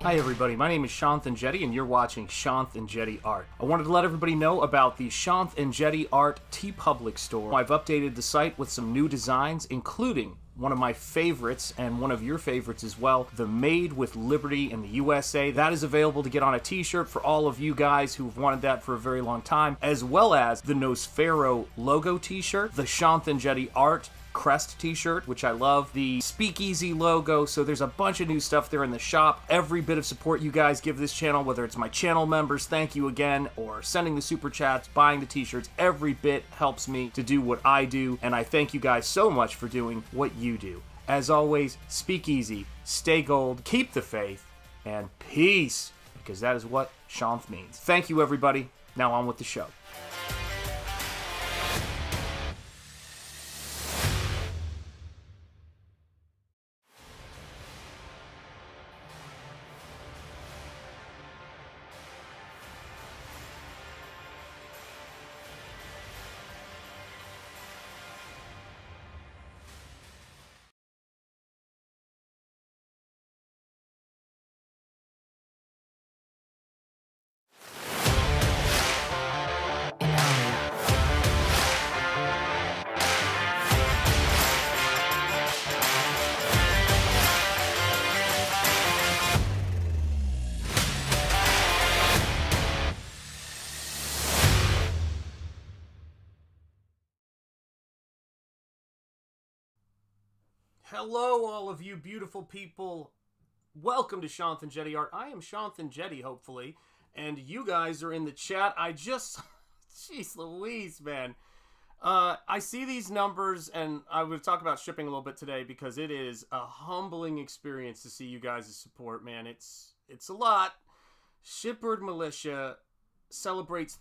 Hi everybody, my name is SHANTH ENJETI and you're watching SHANTH ENJETI Art. I wanted to let everybody know about the SHANTH ENJETI Art TeePublic store. I've updated the site with some new designs, including one of my favorites and one of your favorites as well, the Made with Liberty in the USA. That is available to get on a t-shirt for all of you guys who've wanted that for a very long time, as well as the Nosfero logo t-shirt, the SHANTH ENJETI Art crest t-shirt, which I love, the Speakeasy logo. So there's a bunch of new stuff there in the shop. Every bit of support you guys give this channel, whether it's my channel members, thank you again, or sending the super chats, buying the t-shirts, every bit helps me to do what I do, and I thank you guys so much for doing what you do. As always, speak easy, stay gold, keep the faith, and peace, because that is what Shanth means. Thank you everybody. Now on with the show. Hello, all of you beautiful people. Welcome to Shanth ENJETI Art. I am Shanth ENJETI, hopefully, and you guys are in the chat. Jeez Louise, man. I see these numbers, and I would talk about shipping a little bit today because it is a humbling experience to see you guys' support, man. It's a lot. Shitbird Militia celebrates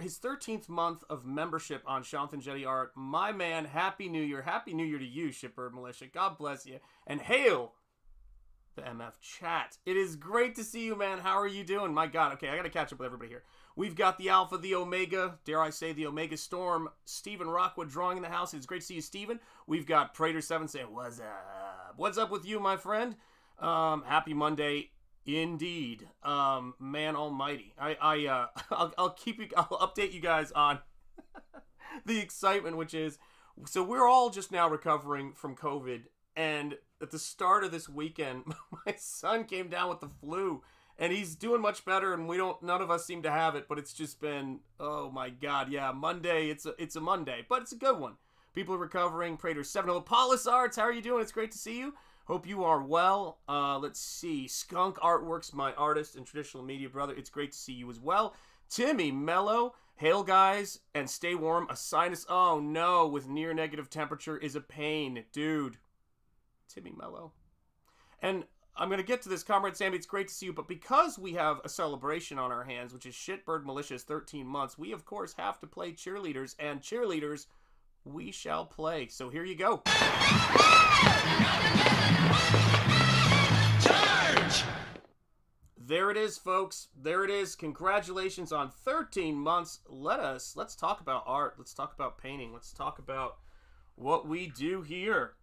his 13th month of membership on Shanth ENJETI Art. My man, Happy New Year. Happy New Year to you, Shitbird Militia. God bless you. And hail the MF chat. It is great to see you, man. How are you doing? My God. Okay, I got to catch up with everybody here. We've got the Alpha, the Omega, dare I say the Omega Storm, Stephen Rockwood drawing in the house. It's great to see you, Stephen. We've got Prater7 saying, what's up? What's up with you, my friend? Happy Monday. Indeed, man almighty. I'll update you guys on the excitement, which is, so we're all just now recovering from COVID, and at the start of this weekend, my son came down with the flu, and he's doing much better, and none of us seem to have it, but it's just been, oh my God, yeah, Monday, it's a Monday, but it's a good one. People are recovering. Prater7, hello, Paulus Arts, how are you doing? It's great to see you. Hope you are well. Let's see. Skunk Artworks, my artist and traditional media brother. It's great to see you as well. Timmy Mello. Hail, guys, and stay warm. A sinus, oh no, with near negative temperature is a pain. Dude. Timmy Mello. And I'm going to get to this, Comrade Sammy. It's great to see you. But because we have a celebration on our hands, which is Shitbird Militia's 13 months, we, of course, have to play cheerleaders. And cheerleaders, we shall play. So here you go. Charge! There it is, folks. There it is. Congratulations on 13 months. Let's talk about art. Let's talk about painting. Let's talk about what we do here.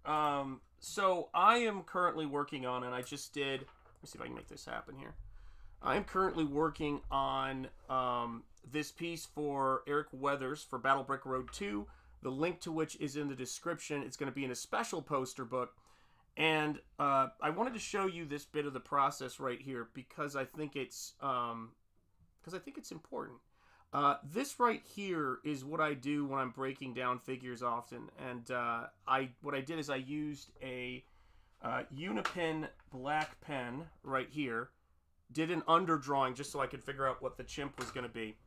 So I am currently working on, and I just did, let me see if I can make this happen here. I'm currently working on this piece for Eric Weathers for Battle Brick Road 2. The link to which is in the description. It's going to be in a special poster book. And I wanted to show you this bit of the process right here because I think it's important. This right here is what I do when I'm breaking down figures often. And what I did is I used a Unipin black pen right here, did an underdrawing just so I could figure out what the chimp was going to be.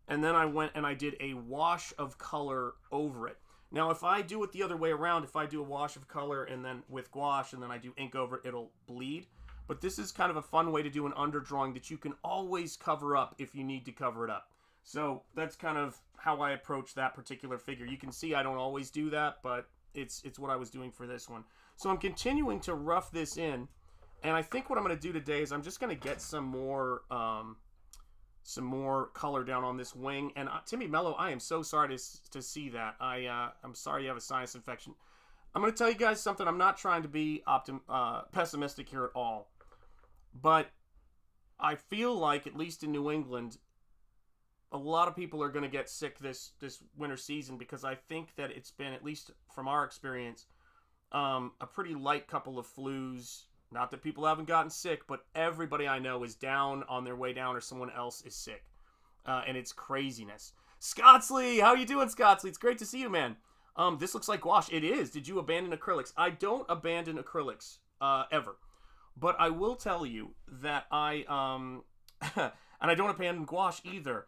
And then I went and I did a wash of color over it. Now, if I do it the other way around, if I do a wash of color and then with gouache and then I do ink over it, it'll bleed. But this is kind of a fun way to do an underdrawing that you can always cover up if you need to cover it up. So that's kind of how I approach that particular figure. You can see I don't always do that, but it's what I was doing for this one. So I'm continuing to rough this in. And I think what I'm going to do today is I'm just going to get some more color down on this wing. And Timmy Mello, I am so sorry to see that. I'm sorry you have a sinus infection. I'm going to tell you guys something. I'm not trying to be pessimistic here at all. But I feel like, at least in New England, a lot of people are going to get sick this winter season, because I think that it's been, at least from our experience, a pretty light couple of flus. Not that people haven't gotten sick, but everybody I know is down, on their way down, or someone else is sick. And it's craziness. Scottsley, how you doing, Scottsley? It's great to see you, man. This looks like gouache. It is. Did you abandon acrylics? I don't abandon acrylics, ever. But I will tell you that I, and I don't abandon gouache either.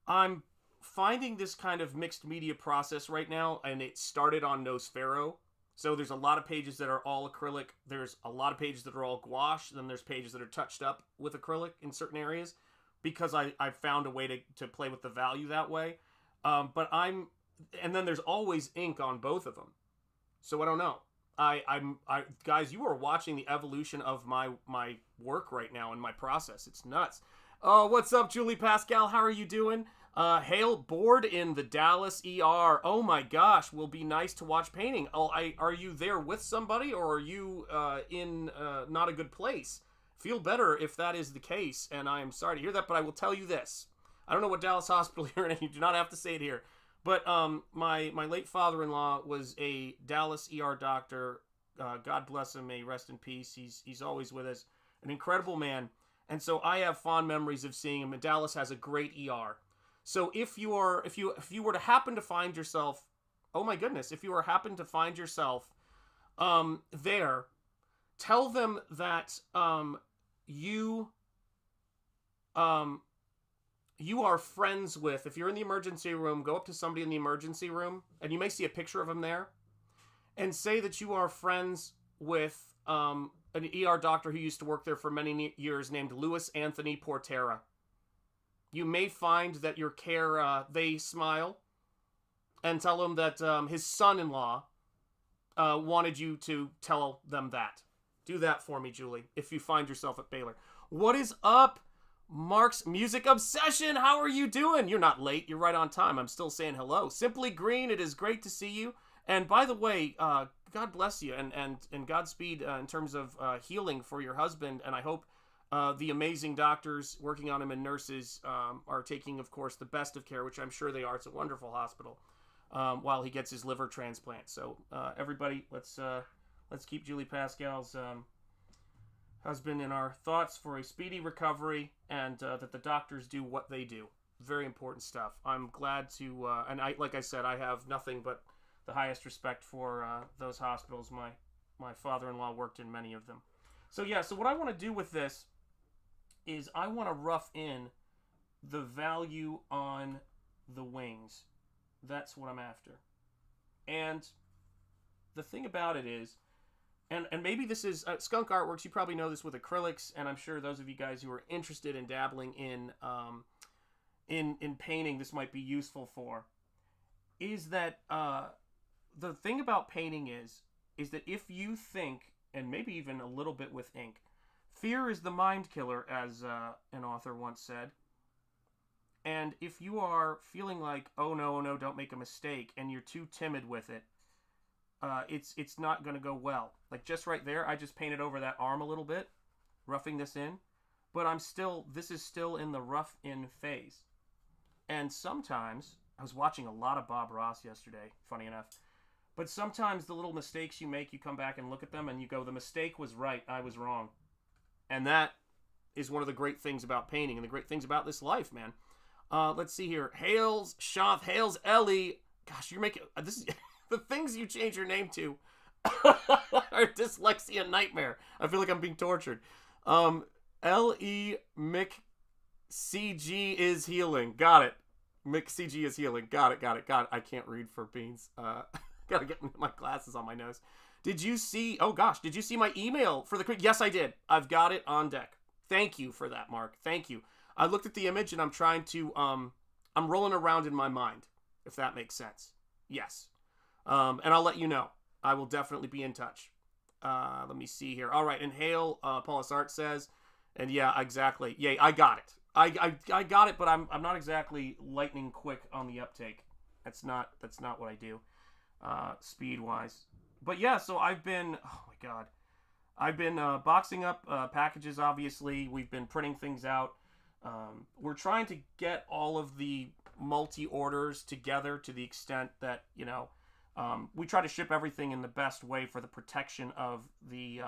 I'm finding this kind of mixed media process right now, and it started on Nosfero. So there's a lot of pages that are all acrylic. There's a lot of pages that are all gouache. Then there's pages that are touched up with acrylic in certain areas, because I found a way to play with the value that way. And then there's always ink on both of them. So I don't know. Guys, you are watching the evolution of my work right now and my process. It's nuts. Oh, what's up, Julie Pascal? How are you doing? Hail, bored in the Dallas ER. Oh my gosh, will be nice to watch painting. Oh, are you there with somebody, or are you in not a good place? Feel better if that is the case, and I am sorry to hear that, but I will tell you this. I don't know what Dallas hospital you're in, and you do not have to say it here. But my late father-in-law was a Dallas ER doctor. God bless him. May he rest in peace. He's always with us. An incredible man. And so I have fond memories of seeing him. And Dallas has a great ER. So if you were to happen to find yourself, oh my goodness, if you were happen to find yourself there, tell them that you are friends with, if you're in the emergency room, go up to somebody in the emergency room, and you may see a picture of him there, and say that you are friends with an ER doctor who used to work there for many years named Louis Anthony Portera. You may find that your care, they smile, and tell them that his son-in-law wanted you to tell them that. Do that for me, Julie, if you find yourself at Baylor. What is up? Mark's Music Obsession, how are you doing? You're not late, you're right on time. I'm still saying hello. Simply Green, it is great to see you. And by the way, God bless you, and Godspeed in terms of healing for your husband. And I hope the amazing doctors working on him and nurses are taking, of course, the best of care, which I'm sure they are. It's a wonderful hospital, while he gets his liver transplant. So everybody, let's keep Julie Pascal's husband in our thoughts for a speedy recovery, and that the doctors do what they do. Very important stuff. I'm glad to, and like I said, I have nothing but the highest respect for those hospitals. My father-in-law worked in many of them. So yeah, so what I want to do with this is I want to rough in the value on the wings. That's what I'm after. And the thing about it is, and maybe this is Skunk Artworks, you probably know this with acrylics, and I'm sure those of you guys who are interested in dabbling in painting, this might be useful for, is that the thing about painting is that if you think, and maybe even a little bit with ink, fear is the mind killer, as an author once said. And if you are feeling like, oh no, don't make a mistake, and you're too timid with it, it's not going to go well. Like just right there, I just painted over that arm a little bit, roughing this in, but this is still in the rough in phase. And sometimes, I was watching a lot of Bob Ross yesterday, funny enough, but sometimes the little mistakes you make, you come back and look at them and you go, the mistake was right, I was wrong. And that is one of the great things about painting and the great things about this life, man. Let's see here. Hails Shanth, hails Ellie. Gosh, you're making this is the things you change your name to are dyslexia nightmare. I feel like I'm being tortured. L.E. McCG is healing. Got it. McCG is healing. Got it. I can't read for beans. Gotta get my glasses on my nose. Did you see my email for the... Yes, I did. I've got it on deck. Thank you for that, Mark. Thank you. I looked at the image and I'm trying to... I'm rolling around in my mind, if that makes sense. Yes. And I'll let you know. I will definitely be in touch. Let me see here. All right, Inhale, Paulus Art says, and yeah, exactly. Yay, I got it. I got it, but I'm not exactly lightning quick on the uptake. That's not what I do, speed wise. But yeah, so I've been. Oh my god, I've been boxing up packages, obviously. We've been printing things out. We're trying to get all of the multi-orders together to the extent that, we try to ship everything in the best way for the protection of the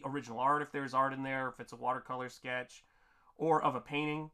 original art, if there's art in there, if it's a watercolor sketch, or of a painting.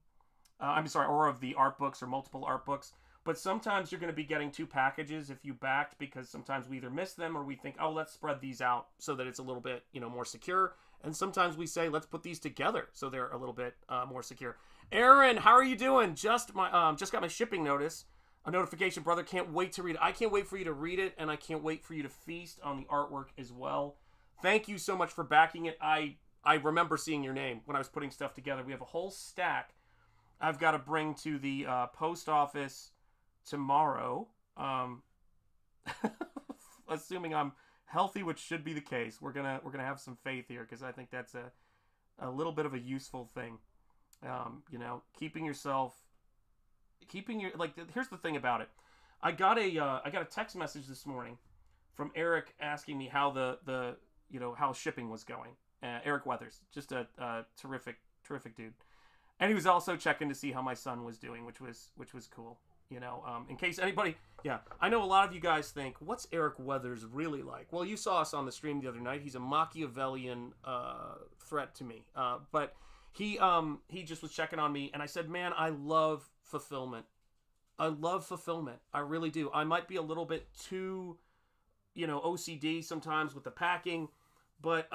Or of the art books or multiple art books. But sometimes you're going to be getting 2 packages if you backed, because sometimes we either miss them or we think, oh, let's spread these out so that it's a little bit, more secure. And sometimes we say, let's put these together so they're a little bit more secure. Aaron, how are you doing? Just got my shipping notice. A notification, brother. Can't wait to read it. I can't wait for you to read it, and I can't wait for you to feast on the artwork as well. Thank you so much for backing it. I remember seeing your name when I was putting stuff together. We have a whole stack I've got to bring to the post office tomorrow. Assuming I'm healthy, which should be the case. We're gonna have some faith here, because I think that's a little bit of a useful thing. Here's the thing about it. I got a text message this morning from Eric asking me how how shipping was going. Eric Weathers, just a terrific dude. And he was also checking to see how my son was doing, which was cool. In case anybody, I know a lot of you guys think, what's Eric Weathers really like? Well, you saw us on the stream the other night. He's a Machiavellian threat to me. But he just was checking on me, and I said, man, I love fulfillment. I love fulfillment. I really do. I might be a little bit too, OCD sometimes with the packing, but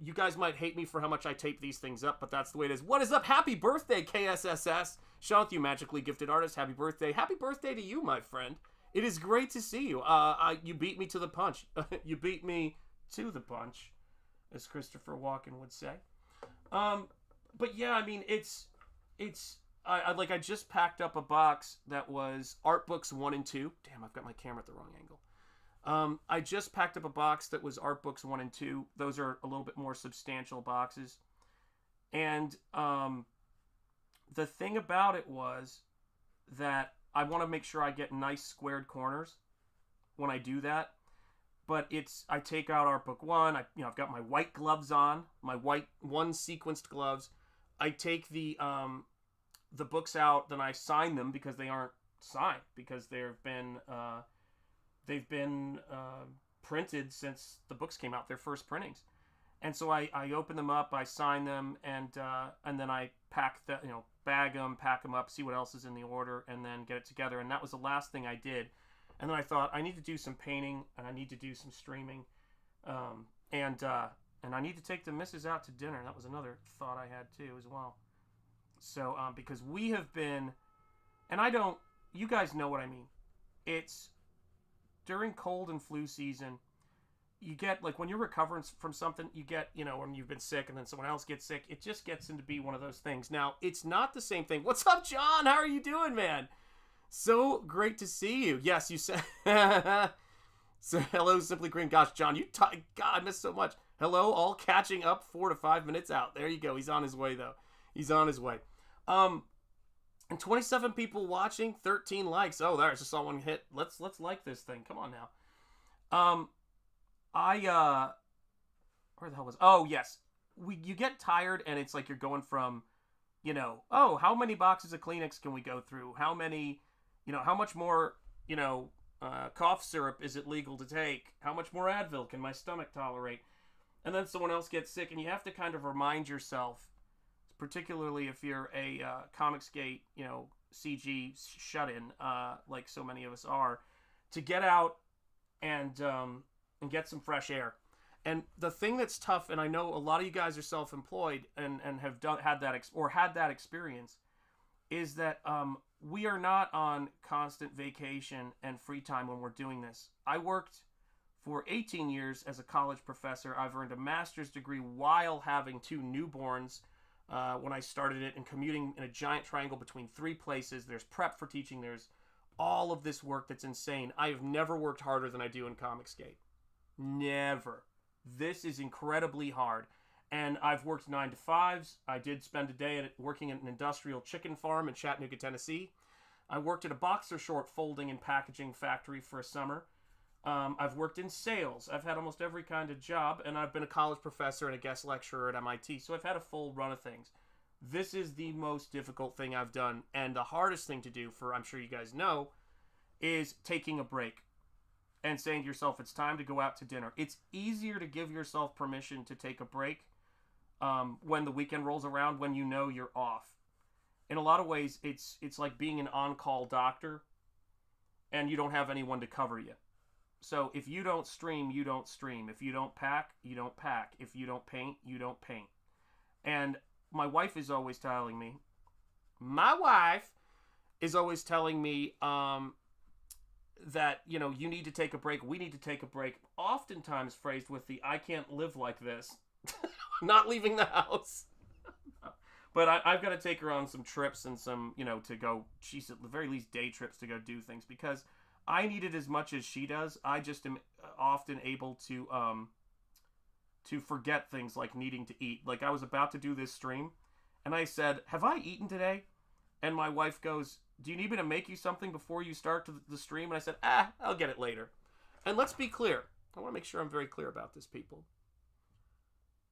you guys might hate me for how much I tape these things up, but that's the way it is. What is up? Happy birthday, KSSS. Shanth, you magically gifted artist. Happy birthday. Happy birthday to you, my friend. It is great to see you. You beat me to the punch. You beat me to the punch, as Christopher Walken would say. But yeah, I mean, I just packed up a box that was art books 1 and 2. Damn, I've got my camera at the wrong angle. I just packed up a box that was art books 1 and 2. Those are a little bit more substantial boxes. And the thing about it was that I want to make sure I get nice squared corners when I do that. But I take out art book 1. I've got my white gloves on, my white 1 sequenced gloves. I take the books out, then I sign them, because they aren't signed, because they've been printed since the books came out, their first printings. And so I open them up, I sign them, and then I bag them, pack them up, see what else is in the order, and then get it together. And that was the last thing I did. And then I thought, I need to do some painting, and I need to do some streaming, and I need to take the missus out to dinner. That was another thought I had too as well. So because we have been, and you guys know what I mean. It's during cold and flu season, you get, like, when you're recovering from something, you get, when you've been sick and then someone else gets sick, it just gets into be one of those things. Now, it's not the same thing. What's up, John? How are you doing, man? So great to see you. Yes, you said. So, hello, Simply Green. Gosh, John, God, I missed so much. Hello, all catching up 4 to 5 minutes out. There you go. He's on his way, though. He's on his way. And 27 people watching, 13 likes. Oh, there, I just saw one hit. Let's like this thing. Come on now. Where the hell was? Oh, yes. You get tired, and it's like you're going from, oh, how many boxes of Kleenex can we go through? How many, how much more, cough syrup is it legal to take? How much more Advil can my stomach tolerate? And then someone else gets sick, and you have to kind of remind yourself, particularly if you're a Comicsgate, CG shut-in, like so many of us are, to get out and get some fresh air. And the thing that's tough, and I know a lot of you guys are self-employed and have had that experience, is that we are not on constant vacation and free time when we're doing this. I worked for 18 years as a college professor. I've earned a master's degree while having 2 newborns when I started it, and commuting in a giant triangle between 3 places. There's prep for teaching. There's all of this work that's insane. I have never worked harder than I do in Comicsgate. Never. This is incredibly hard. And I've worked 9 to 5s. I did spend a day working at an industrial chicken farm in Chattanooga, Tennessee. I worked at a boxer short folding and packaging factory for a summer. I've worked in sales. I've had almost every kind of job, and I've been a college professor and a guest lecturer at MIT, so I've had a full run of things. This is the most difficult thing I've done, and the hardest thing to do, I'm sure you guys know, is taking a break and saying to yourself, it's time to go out to dinner. It's easier to give yourself permission to take a break when the weekend rolls around, when you know you're off. In a lot of ways, it's like being an on-call doctor, and you don't have anyone to cover you. So if you don't stream, you don't stream. If you don't pack, you don't pack. If you don't paint, you don't paint. And my wife is always telling me, that, you need to take a break. We need to take a break. Oftentimes phrased with the, I can't live like this. Not leaving the house. But I've got to take her on some trips and some, to go, she's at the very least day trips to go do things, because I need it as much as she does. I just am often able to forget things like needing to eat. Like I was about to do this stream, and I said, have I eaten today? And my wife goes, do you need me to make you something before you start the stream? And I said, I'll get it later. And let's be clear. I want to make sure I'm very clear about this, people.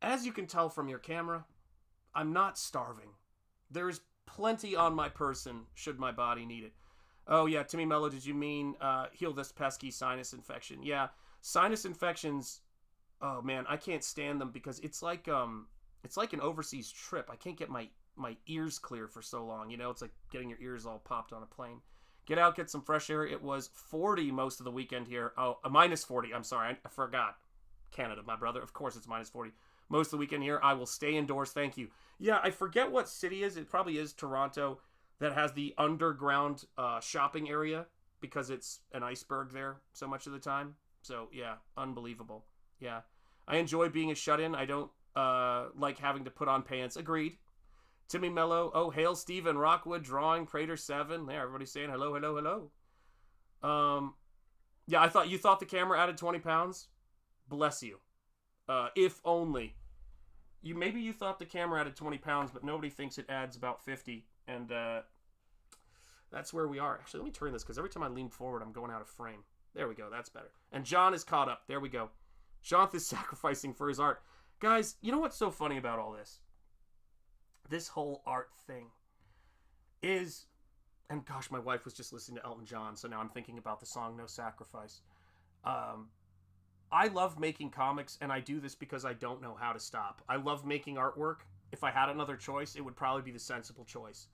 As you can tell from your camera, I'm not starving. There is plenty on my person should my body need it. Oh yeah, Timmy Mello, did you mean heal this pesky sinus infection? Yeah, sinus infections, oh man, I can't stand them because it's like an overseas trip. I can't get my ears clear for so long. It's like getting your ears all popped on a plane. Get out, get some fresh air. It was 40 most of the weekend here. Oh, minus 40. I'm sorry, I forgot. Canada, my brother. Of course it's minus 40. Most of the weekend here. I will stay indoors. Thank you. Yeah, I forget what city is. It probably is Toronto, that has the underground shopping area, because it's an iceberg there so much of the time. So yeah, unbelievable. Yeah, I enjoy being a shut-in. I don't like having to put on pants. Agreed. Timmy Mello. Oh, hail Steven Rockwood drawing Prater 7. There, everybody's saying hello, hello, hello. Yeah, you thought the camera added 20 pounds? Bless you. If only. Maybe you thought the camera added 20 pounds, but nobody thinks it adds about 50. And that's where we are. Actually, let me turn this, because every time I lean forward, I'm going out of frame. There we go. That's better. And John is caught up. There we go. Shanth is sacrificing for his art. Guys, you know what's so funny about all this? This whole art thing is... And gosh, my wife was just listening to Elton John, so now I'm thinking about the song No Sacrifice. I love making comics, and I do this because I don't know how to stop. I love making artwork. If I had another choice, it would probably be the sensible choice.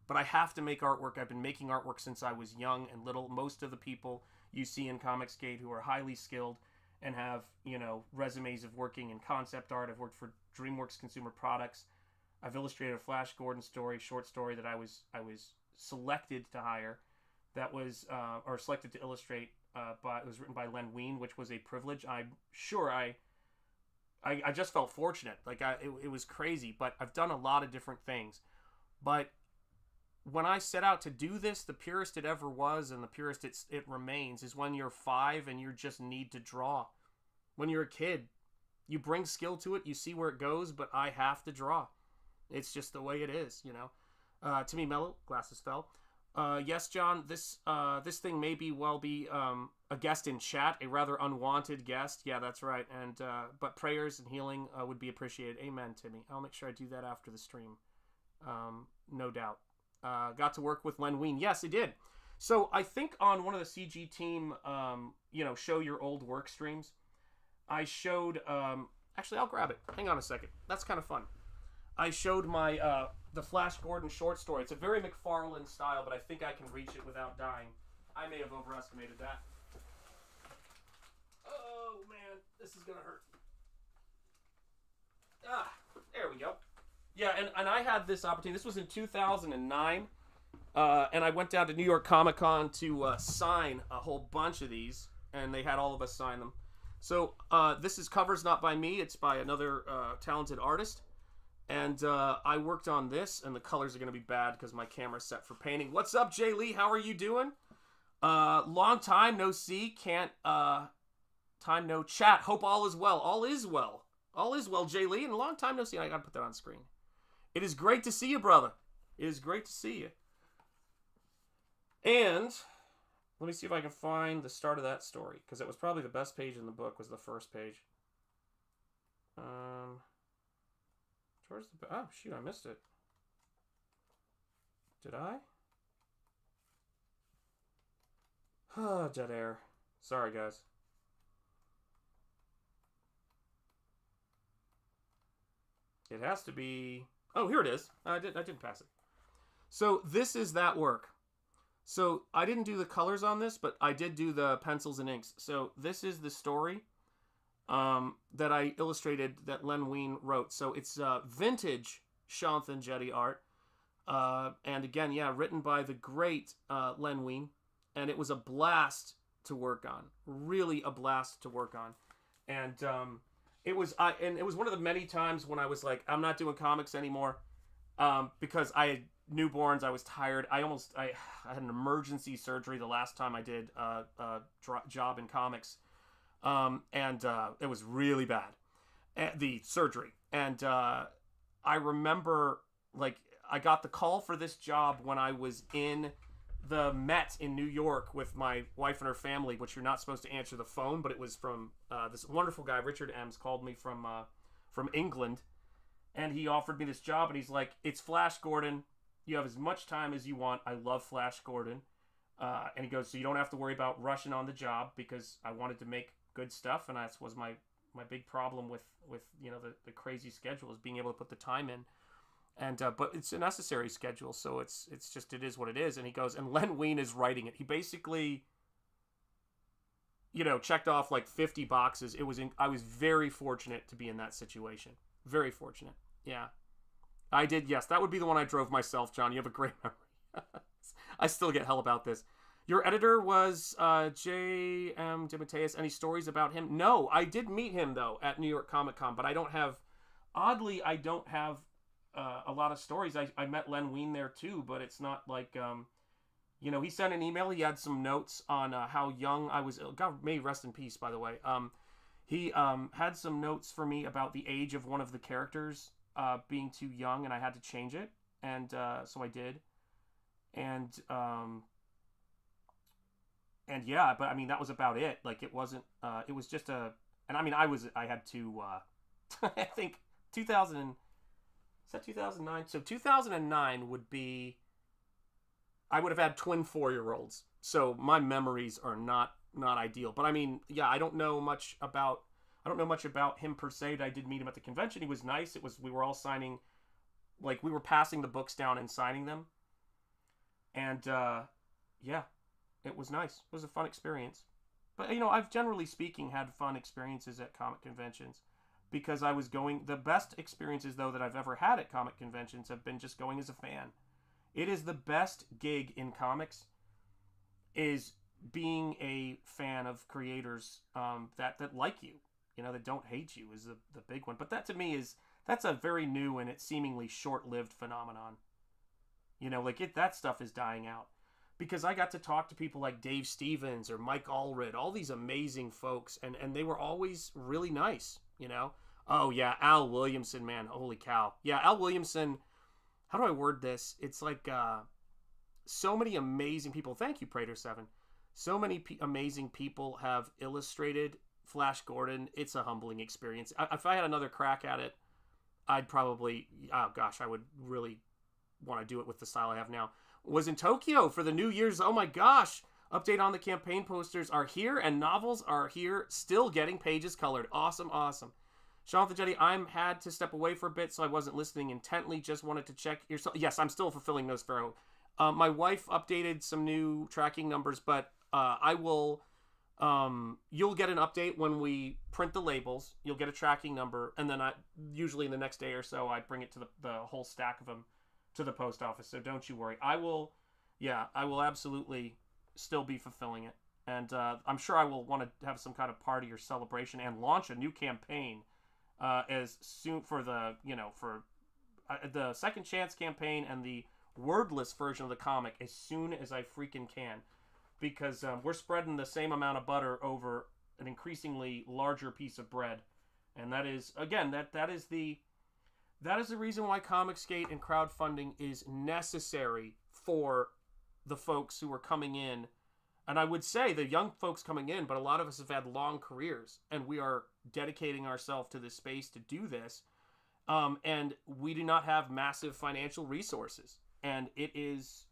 But I have to make artwork. I've been making artwork since I was young and little. Most of the people you see in Comicsgate who are highly skilled and have, resumes of working in concept art. I've worked for DreamWorks Consumer Products. I've illustrated a Flash Gordon short story that I was selected to hire. That was, or selected to illustrate. It was written by Len Wein, which was a privilege. I'm sure I just felt fortunate. It was crazy, but I've done a lot of different things. But when I set out to do this, the purest it ever was, and the purest it remains, is when you're 5 and you just need to draw. When you're a kid, you bring skill to it, you see where it goes, but I have to draw. It's just the way it is, Timmy Mello, glasses fell. Yes, John, this thing may be a guest in chat, a rather unwanted guest. Yeah, that's right. And but prayers and healing would be appreciated. Amen, Timmy. I'll make sure I do that after the stream. No doubt. Got to work with Len Wein. Yes, I did. So I think on one of the CG team, show your old work streams, I showed, actually, I'll grab it. Hang on a second. That's kind of fun. I showed my, the Flash Gordon short story. It's a very McFarlane style, but I think I can reach it without dying. I may have overestimated that. Oh, man. This is going to hurt. There we go. Yeah, and I had this opportunity. This was in 2009. And I went down to New York Comic Con to sign a whole bunch of these. And they had all of us sign them. So this is covers not by me. It's by another talented artist. And I worked on this, and the colors are going to be bad because my camera's set for painting. What's up, Jay Lee? How are you doing? Long time no see. Time no chat. Hope all is well. All is well. All is well, Jay Lee. And a long time no see. I got to put that on screen. It is great to see you, brother. It is great to see you. And Let me see if I can find the start of that story, because it was probably the best page in the book, was the first page. Towards the... Oh, shoot, I missed it. Did I? Oh, dead air. Sorry, guys. It has to be... Oh, here it is. I didn't pass it. So this is that work. So I didn't do the colors on this, but I did do the pencils and inks. So this is the story that I illustrated that Len Wein wrote. So it's vintage Shanth Enjeti art. And again, yeah, written by the great Len Wein. And it was a blast to work on. Really a blast to work on. And it was one of the many times when I was like, I'm not doing comics anymore. Because I had newborns, I was tired. I had an emergency surgery the last time I did a job in comics. And it was really bad, the surgery. And I remember, like, I got the call for this job when I was in the Met in New York with my wife and her family, which you're not supposed to answer the phone, but it was from this wonderful guy, Richard Ems, called me from England, and he offered me this job, and he's like, it's Flash Gordon. You have as much time as you want. I love Flash Gordon. And he goes, so you don't have to worry about rushing on the job, because I wanted to make good stuff, and that was my big problem with you know, the crazy schedule, is being able to put the time in. And but it's a necessary schedule, so it's just, it is what it is. And he goes, and Len Wein is writing it. He basically, you know, checked off like 50 boxes. I was very fortunate to be in that situation. Very fortunate. Yeah. I did, yes. That would be the one I drove myself, John. You have a great memory. I still get hell about this. Your editor was J.M. DeMatteis. Any stories about him? No, I did meet him, though, at New York Comic Con, but I don't have a lot of stories. I met Len Wein there, too, but it's not like, you know, he sent an email. He had some notes on how young I was. God may rest in peace, by the way. He had some notes for me about the age of one of the characters being too young, and I had to change it. And so I did. And yeah, but I mean, that was about it. Like, it wasn't, it was just and I mean, I had to, I think 2000, is that 2009? So 2009 would be, I would have had twin 4-year-olds. So my memories are not ideal. But I mean, yeah, I don't know much about him per se. I did meet him at the convention. He was nice. We were all signing, like, we were passing the books down and signing them. And, yeah, it was nice. It was a fun experience. But, you know, I've generally speaking had fun experiences at comic conventions, because the best experiences, though, that I've ever had at comic conventions have been just going as a fan. It is the best gig in comics, is being a fan of creators that like you, that don't hate you, is the big one. But that, to me, that's a very new and it's seemingly short-lived phenomenon. That stuff is dying out. Because I got to talk to people like Dave Stevens or Mike Allred, all these amazing folks, and they were always really nice, Oh, yeah, Al Williamson, man, holy cow. Yeah, Al Williamson, how do I word this? It's like so many amazing people. Thank you, Prater7. So many amazing people have illustrated Flash Gordon. It's a humbling experience. If I had another crack at it, I'd probably, I would really want to do it with the style I have now. Was in Tokyo for the New Year's. Oh my gosh. Update on the campaign posters are here and novels are here, still getting pages colored. Awesome, awesome. Shanth Enjeti, I'm had to step away for a bit, so I wasn't listening intently. Just wanted to check your... Yes, I'm still fulfilling Nosferatu. My wife updated some new tracking numbers, but I will... you'll get an update when we print the labels. You'll get a tracking number, and then usually in the next day or so, I bring it to the whole stack of them to the post office, so don't you worry. I will absolutely still be fulfilling it. And I'm sure I will want to have some kind of party or celebration and launch a new campaign as soon for the Second Chance campaign and the wordless version of the comic as soon as I freaking can, because we're spreading the same amount of butter over an increasingly larger piece of bread, and that is, again, that is the reason why Comicsgate and crowdfunding is necessary for the folks who are coming in And I would say the young folks coming in, but a lot of us have had long careers, and we are dedicating ourselves to this space to do this. And we do not have massive financial resources, and it is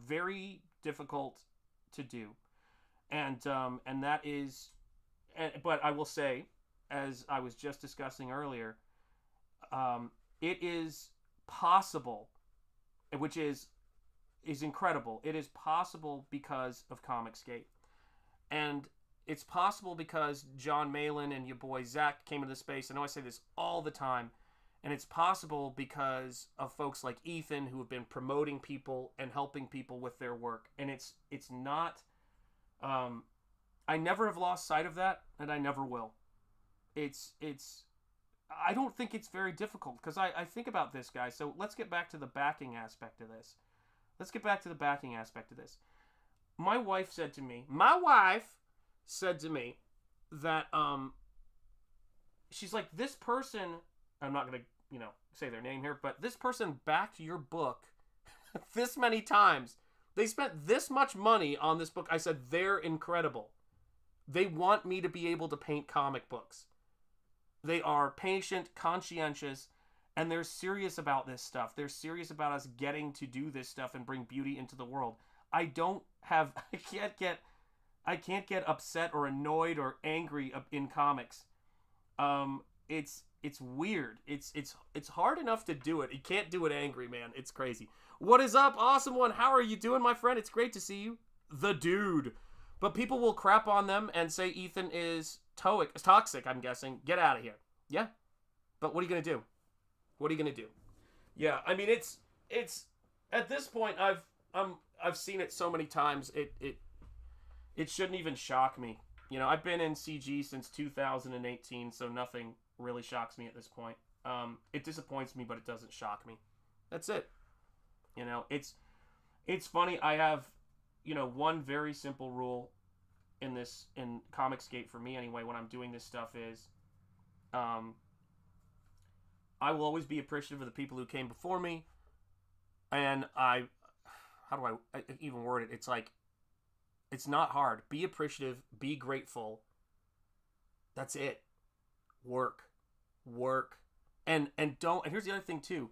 very difficult to do. And that is, but I will say, as I was just discussing earlier, it is possible, which is incredible. It is possible because of Comicsgate. And it's possible because John Malin and your boy Zach came into the space. I know I say this all the time. And it's possible because of folks like Ethan who have been promoting people and helping people with their work. And it's not... I never have lost sight of that, and I never will. I don't think it's very difficult, because I think about this, guys. So let's get back to the backing aspect of this. My wife said to me that, she's like, this person, I'm not going to, say their name here, but this person backed your book this many times. They spent this much money on this book. I said, they're incredible. They want me to be able to paint comic books. They are patient, conscientious, and they're serious about this stuff. They're serious about us getting to do this stuff and bring beauty into the world. I can't get upset or annoyed or angry in comics. It's weird. It's hard enough to do it. You can't do it angry, man. It's crazy. What is up, awesome one? How are you doing, my friend? It's great to see you. The dude. But people will crap on them and say Ethan is toxic, I'm guessing. Get out of here. Yeah. But what are you going to do? Yeah, I mean, it's at this point, I've seen it so many times, it shouldn't even shock me. I've been in CG since 2018, so nothing really shocks me at this point. It disappoints me, but it doesn't shock me. That's it. It's funny. I have, one very simple rule in Comicsgate for me anyway, when I'm doing this stuff is, I will always be appreciative of the people who came before me. And how do I even word it? It's like, it's not hard. Be appreciative, be grateful. That's it. Work. And here's the other thing too.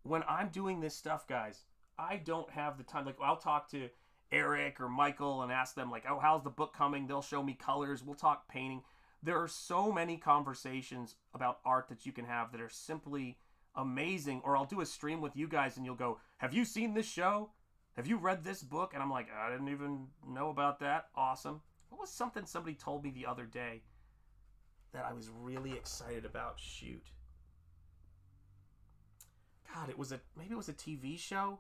When I'm doing this stuff, guys, I don't have the time. Like, I'll talk to Eric or Michael and ask them, like, oh, how's the book coming? They'll show me colors. We'll talk painting. There are so many conversations about art that you can have that are simply amazing. Or I'll do a stream with you guys and you'll go, have you seen this show? Have you read this book? And I'm like, I didn't even know about that. Awesome. What was something somebody told me the other day that I was really excited about? Shoot. God, maybe it was a TV show?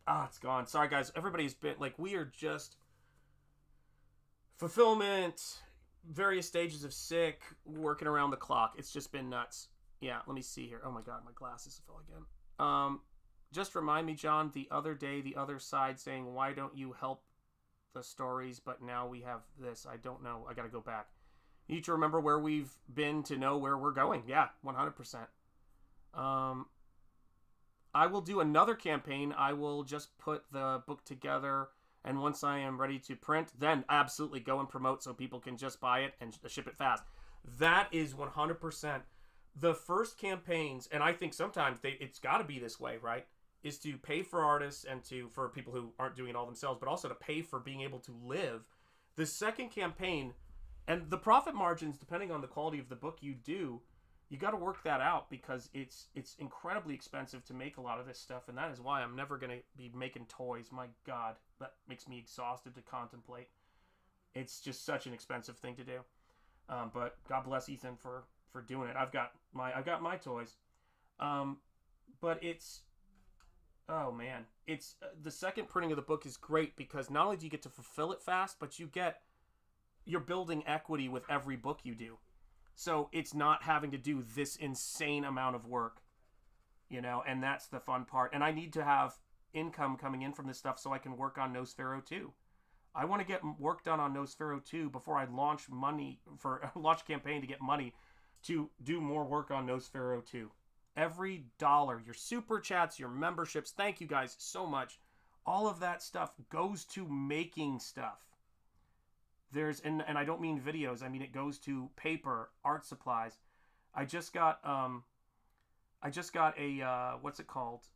It's gone. Sorry, guys. Everybody's been, like, we are just fulfillment, various stages of sick, working around the clock. It's just been nuts. Yeah, let me see here. Oh my God, my glasses fell again. Just remind me, John, the other day, the other side saying, why don't you help the stories? But now we have this. I don't know. I got to go back. You need to remember where we've been to know where we're going. Yeah, 100%. I will do another campaign. I will just put the book together, and once I am ready to print, then absolutely go and promote so people can just buy it and ship it fast. That is 100%. The first campaigns, and I think sometimes it's got to be this way, right? Is to pay for artists and for people who aren't doing it all themselves, but also to pay for being able to live. The second campaign, and the profit margins, depending on the quality of the book you do, you got to work that out because it's incredibly expensive to make a lot of this stuff, and that is why I'm never going to be making toys. My God, that makes me exhausted to contemplate. It's just such an expensive thing to do. But God bless Ethan for doing it. I've got my toys. But it's, oh man, it's the second printing of the book is great because not only do you get to fulfill it fast, but you're building equity with every book you do. So it's not having to do this insane amount of work, and that's the fun part. And I need to have income coming in from this stuff so I can work on Nosfero 2. I want to get work done on Nosfero 2 before I launch launch campaign to get money to do more work on Nosfero 2. Every dollar, your super chats, your memberships, thank you guys so much. all of that stuff goes to making stuff. And I don't mean videos. I mean, it goes to paper, art supplies. I just got a what's it called?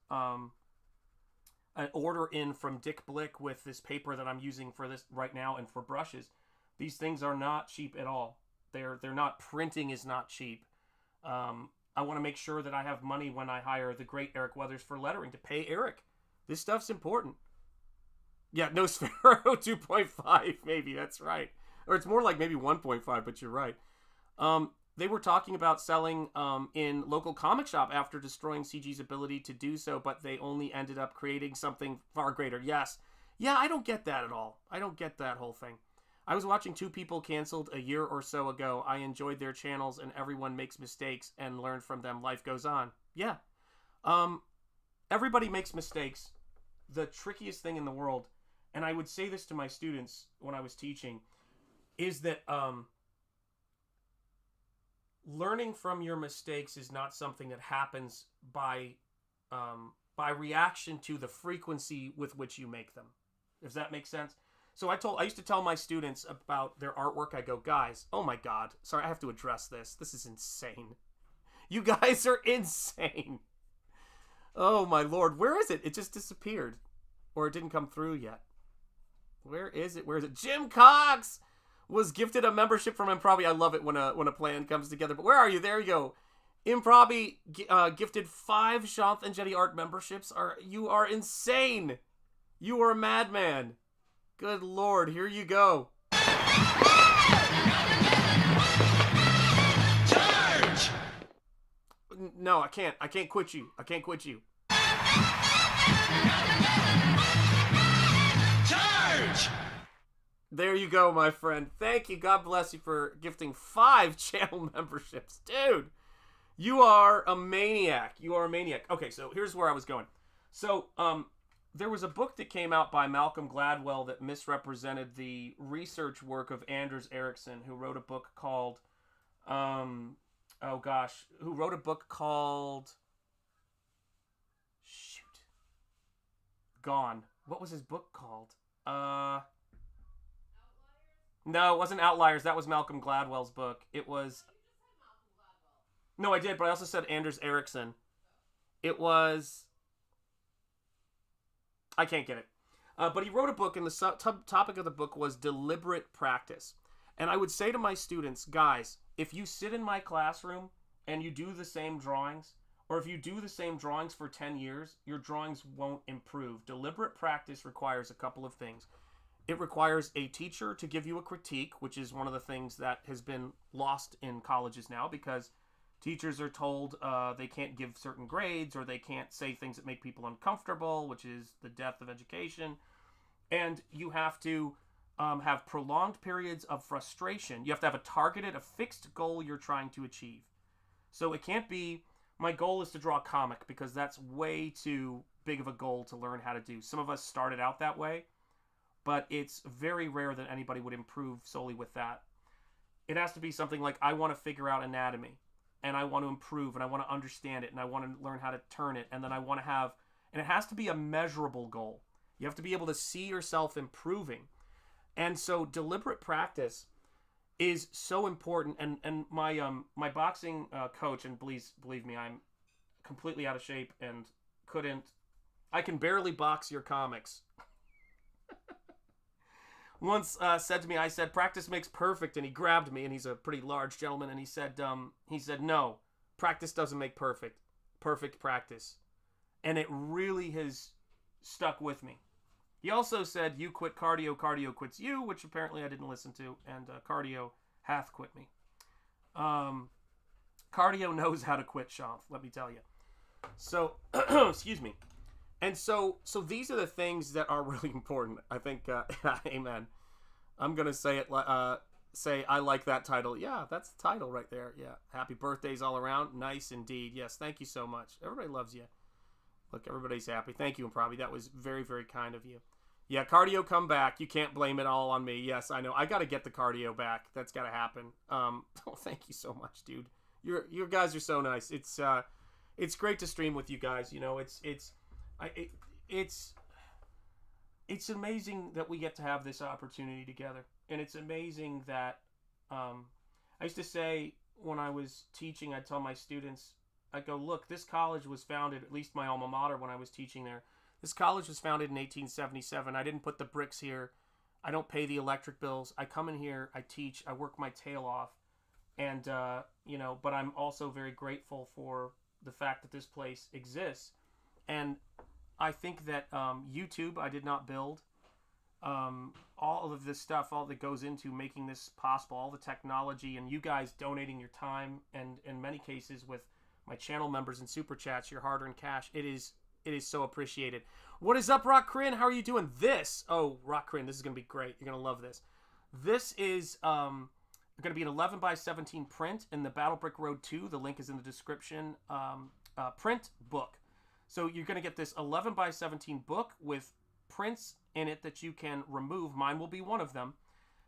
An order in from Dick Blick with this paper that I'm using for this right now and for brushes. These things are not cheap at all. They're not, printing is not cheap. I want to make sure that I have money when I hire the great Eric Weathers for lettering to pay Eric. This stuff's important. Yeah, no Sparrow 2.5 maybe, that's right. Or it's more like maybe 1.5, but you're right. They were talking about selling in local comic shop after destroying CG's ability to do so, but they only ended up creating something far greater. Yes. Yeah, I don't get that at all. I don't get that whole thing. I was watching two people canceled a year or so ago. I enjoyed their channels, and everyone makes mistakes and learn from them. Life goes on. Yeah. Everybody makes mistakes. The trickiest thing in the world, and I would say this to my students when I was teaching, is that learning from your mistakes is not something that happens by reaction to the frequency with which you make them. Does that make sense? So I used to tell my students about their artwork. I go, guys, oh my God, sorry, I have to address this. This is insane. You guys are insane. Oh my Lord, where is it? It just disappeared, or it didn't come through yet. Where is it? Where is it? Jim Cox was gifted a membership from Improbi. I love it when a plan comes together. But where are you? There you go. Improbi gifted 5 Shanth Enjeti art memberships. You are insane. You are a madman. Good Lord, here you go. Charge! No, I can't. I can't quit you. I can't quit you. Charge! There you go, my friend. Thank you. God bless you for gifting 5 channel memberships. Dude, you are a maniac. You are a maniac. Okay, so here's where I was going. So, there was a book that came out by Malcolm Gladwell that misrepresented the research work of Anders Ericsson, who wrote a book called, Gone. What was his book called? No, it wasn't Outliers. That was Malcolm Gladwell's book. It was... No, I did, but I also said Anders Ericsson. It was... I can't get it. But he wrote a book, and the topic of the book was deliberate practice. And I would say to my students, guys, if you sit in my classroom and you do the same drawings, or if you do the same drawings for 10 years, your drawings won't improve. Deliberate practice requires a couple of things. It requires a teacher to give you a critique, which is one of the things that has been lost in colleges now, because teachers are told they can't give certain grades, or they can't say things that make people uncomfortable, which is the death of education. And you have to have prolonged periods of frustration. You have to have a fixed goal you're trying to achieve. So it can't be, my goal is to draw a comic, because that's way too big of a goal to learn how to do. Some of us started out that way, but it's very rare that anybody would improve solely with that. It has to be something like, I want to figure out anatomy, and I want to improve, and I want to understand it, and I want to learn how to turn it, and then I want to have, and it has to be a measurable goal. You have to be able to see yourself improving. And so deliberate practice is so important. And my boxing coach, and please believe me, I'm completely out of shape and I can barely box your comics. Once said to me, I said, practice makes perfect, and he grabbed me, and he's a pretty large gentleman, and he said, no, practice doesn't make perfect. Perfect practice. And it really has stuck with me. He also said, you quit cardio, cardio quits you, which apparently I didn't listen to, and cardio hath quit me. Cardio knows how to quit, Shanth, let me tell you. So, excuse me. And so these are the things that are really important. I think, amen. I'm going to say it, say, I like that title. Yeah, that's the title right there. Yeah. Happy birthdays all around. Nice indeed. Yes, thank you so much. Everybody loves you. Look, everybody's happy. Thank you, Improbi. That was very, very kind of you. Yeah, cardio come back. You can't blame it all on me. Yes, I know. I got to get the cardio back. That's got to happen. Oh, thank you so much, dude. You guys are so nice. It's great to stream with you guys. You know, it's it's amazing that we get to have this opportunity together. And it's amazing that I used to say when I was teaching, I'd tell my students, I'd go, look, this college was founded, at least my alma mater when I was teaching there, this college was founded in 1877. I didn't put the bricks here. I don't pay the electric bills. I come in here, I teach, I work my tail off. And, but I'm also very grateful for the fact that this place exists. And I think that YouTube, I did not build. All of this stuff, all that goes into making this possible, all the technology, and you guys donating your time, and in many cases with my channel members and super chats, your hard-earned cash, it is so appreciated. What is up, Rock Crin? How are you doing? Rock Crin, this is going to be great. You're going to love this. This is going to be an 11 by 17 print in the Battle Brick Road 2. The link is in the description. Print book. So you're going to get this 11 by 17 book with prints in it that you can remove. Mine will be one of them.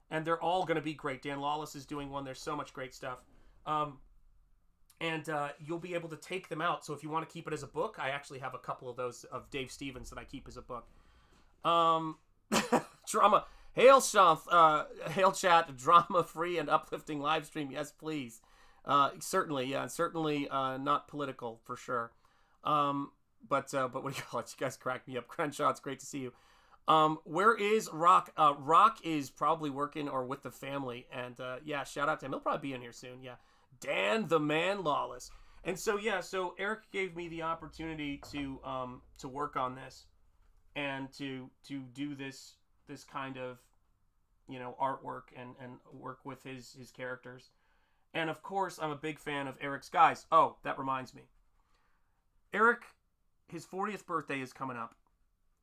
And they're all going to be great. Dan Lawless is doing one. There's so much great stuff. And you'll be able to take them out. So if you want to keep it as a book, I actually have a couple of those of Dave Stevens that I keep as a book. Drama. Hail, Shanth. Hail, chat. Drama-free and uplifting live stream. Yes, please. Certainly, yeah. Certainly not political, for sure. But what do you call it? You guys crack me up. Crenshaw, it's great to see you. Where is Rock? Rock is probably working or with the family. And yeah, shout out to him. He'll probably be in here soon. Yeah. Dan the Man Lawless. And so so Eric gave me the opportunity to work on this and to do this kind of artwork and work with his characters. And of course I'm a big fan of Eric's. Guys, oh, that reminds me. Eric, his 40th birthday is coming up.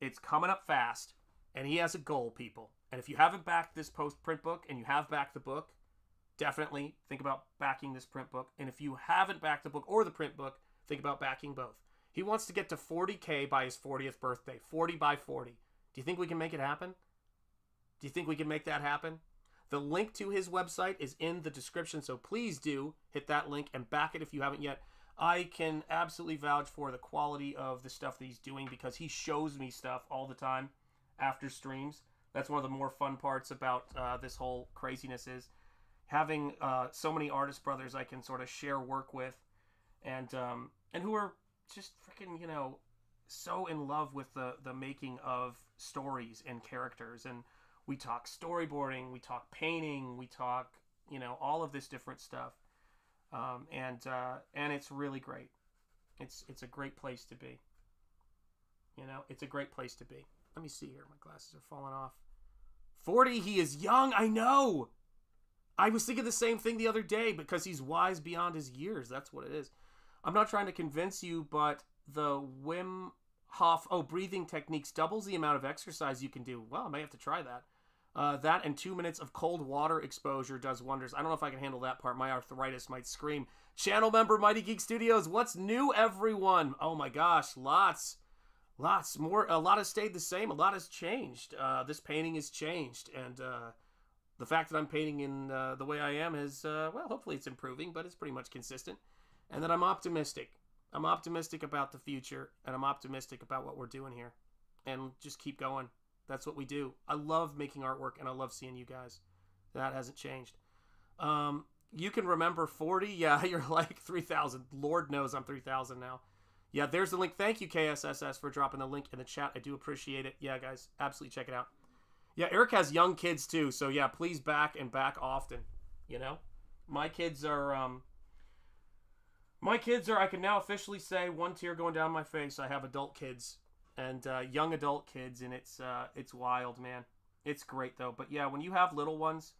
It's coming up fast, and he has a goal, people. And if you haven't backed this post-print book and you have backed the book, definitely think about backing this print book. And if you haven't backed the book or the print book, think about backing both. He wants to get to 40K by his 40th birthday. 40 by 40. Do you think we can make it happen? Do you think we can make that happen? The link to his website is in the description, so please do hit that link and back it if you haven't yet. I can absolutely vouch for the quality of the stuff that he's doing because he shows me stuff all the time after streams. That's one of the more fun parts about this whole craziness is having so many artist brothers I can sort of share work with, and who are just freaking so in love with the making of stories and characters. And we talk storyboarding, we talk painting, we talk all of this different stuff, and it's really great. It's a great place to be. It's a great place to be. Let me see here. My glasses are falling off. 40. He is young. I know. I was thinking the same thing the other day because he's wise beyond his years. That's what it is. I'm not trying to convince you, but the Wim Hof breathing techniques doubles the amount of exercise you can do. Well, I may have to try that. That and 2 minutes of cold water exposure does wonders. I don't know if I can handle that part. My arthritis might scream. Channel member Mighty Geek Studios. What's new, everyone? Oh my gosh, lots more. A lot has stayed the same. A lot has changed. This painting has changed, and the fact that I'm painting in the way I am is, hopefully it's improving, but it's pretty much consistent. And that I'm optimistic. I'm optimistic about the future, and I'm optimistic about what we're doing here. And just keep going. That's what we do. I love making artwork, and I love seeing you guys. That hasn't changed. You can remember 40? Yeah, you're like 3,000. Lord knows I'm 3,000 now. Yeah, there's the link. Thank you, KSSS, for dropping the link in the chat. I do appreciate it. Yeah, guys, absolutely check it out. Yeah, Eric has young kids, too. So, yeah, please back and back often. My kids are, I can now officially say, one tear going down my face, I have adult kids. And young adult kids, and it's wild, man. It's great, though. But yeah, when you have little ones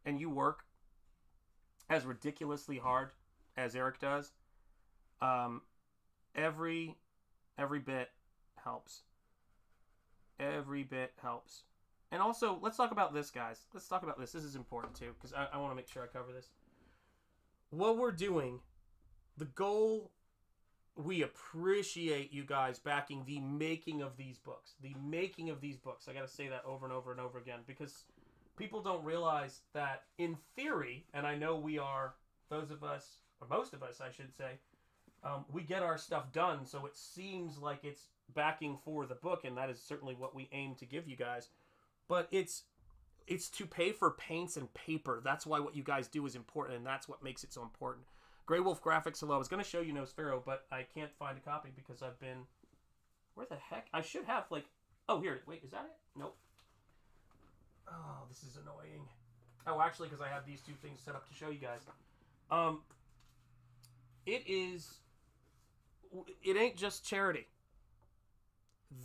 and you work as ridiculously hard as Eric does, every bit helps. Every bit helps. And also, let's talk about this, guys. Let's talk about this. This is important, too, because I want to make sure I cover this. What we're doing, the goal... We appreciate you guys backing the making of these books. The making of these books. I got to say that over and over and over again because people don't realize that in theory, and I know we are, those of us, or most of us, I should say, we get our stuff done, so it seems like it's backing for the book, and that is certainly what we aim to give you guys. But it's to pay for paints and paper. That's why what you guys do is important, and that's what makes it so important. Grey Wolf Graphics, hello. I was going to show you Nosfero, but I can't find a copy because I've been... Where the heck? I should have, like... Oh, here. Wait, is that it? Nope. Oh, this is annoying. Oh, actually, because I have these two things set up to show you guys. It ain't just charity.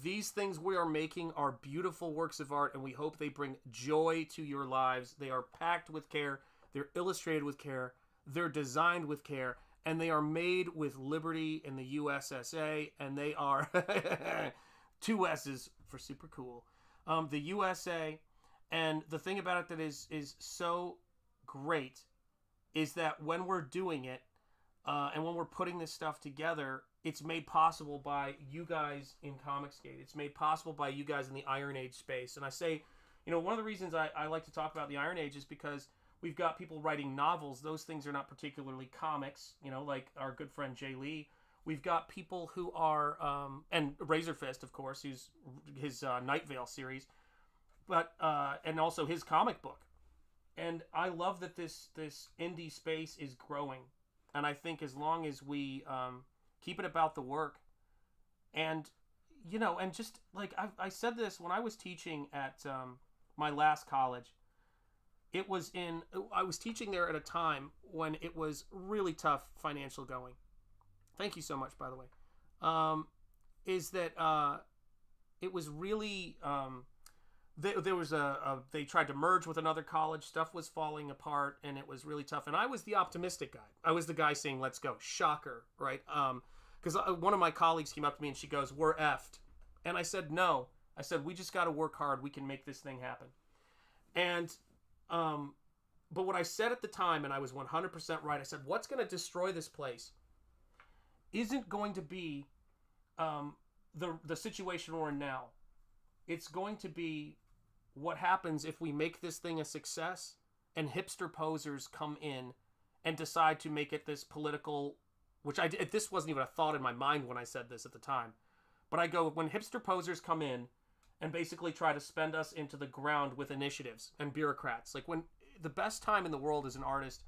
These things we are making are beautiful works of art, and we hope they bring joy to your lives. They are packed with care. They're illustrated with care. They're designed with care. And they are made with liberty in the USSA. And they are 2 S's for super cool. The USA. And the thing about it that is so great is that when we're doing it, and when we're putting this stuff together, it's made possible by you guys in Comicsgate. It's made possible by you guys in the Iron Age space. And I say, one of the reasons I like to talk about the Iron Age is because we've got people writing novels. Those things are not particularly comics, like our good friend Jay Lee. We've got people who are, and Razor Fist, of course, who's his Night Vale series, but and also his comic book. And I love that this indie space is growing. And I think as long as we keep it about the work, and and just like I said this when I was teaching at my last college. I was teaching there at a time when it was really tough financial going. Thank you so much, by the way. Is that it was really there was they tried to merge with another college. Stuff was falling apart, and it was really tough. And I was the optimistic guy. I was the guy saying, "Let's go." Shocker, right? Because one of my colleagues came up to me and she goes, "We're effed," and I said, "No." I said, "We just got to work hard. We can make this thing happen." And but what I said at the time, and I was 100% right, I said, what's going to destroy this place isn't going to be the situation we're in now. It's going to be what happens if we make this thing a success and hipster posers come in and decide to make it this political, which this wasn't even a thought in my mind when I said this at the time. But I go, when hipster posers come in and basically try to spend us into the ground with initiatives and bureaucrats. Like when the best time in the world as an artist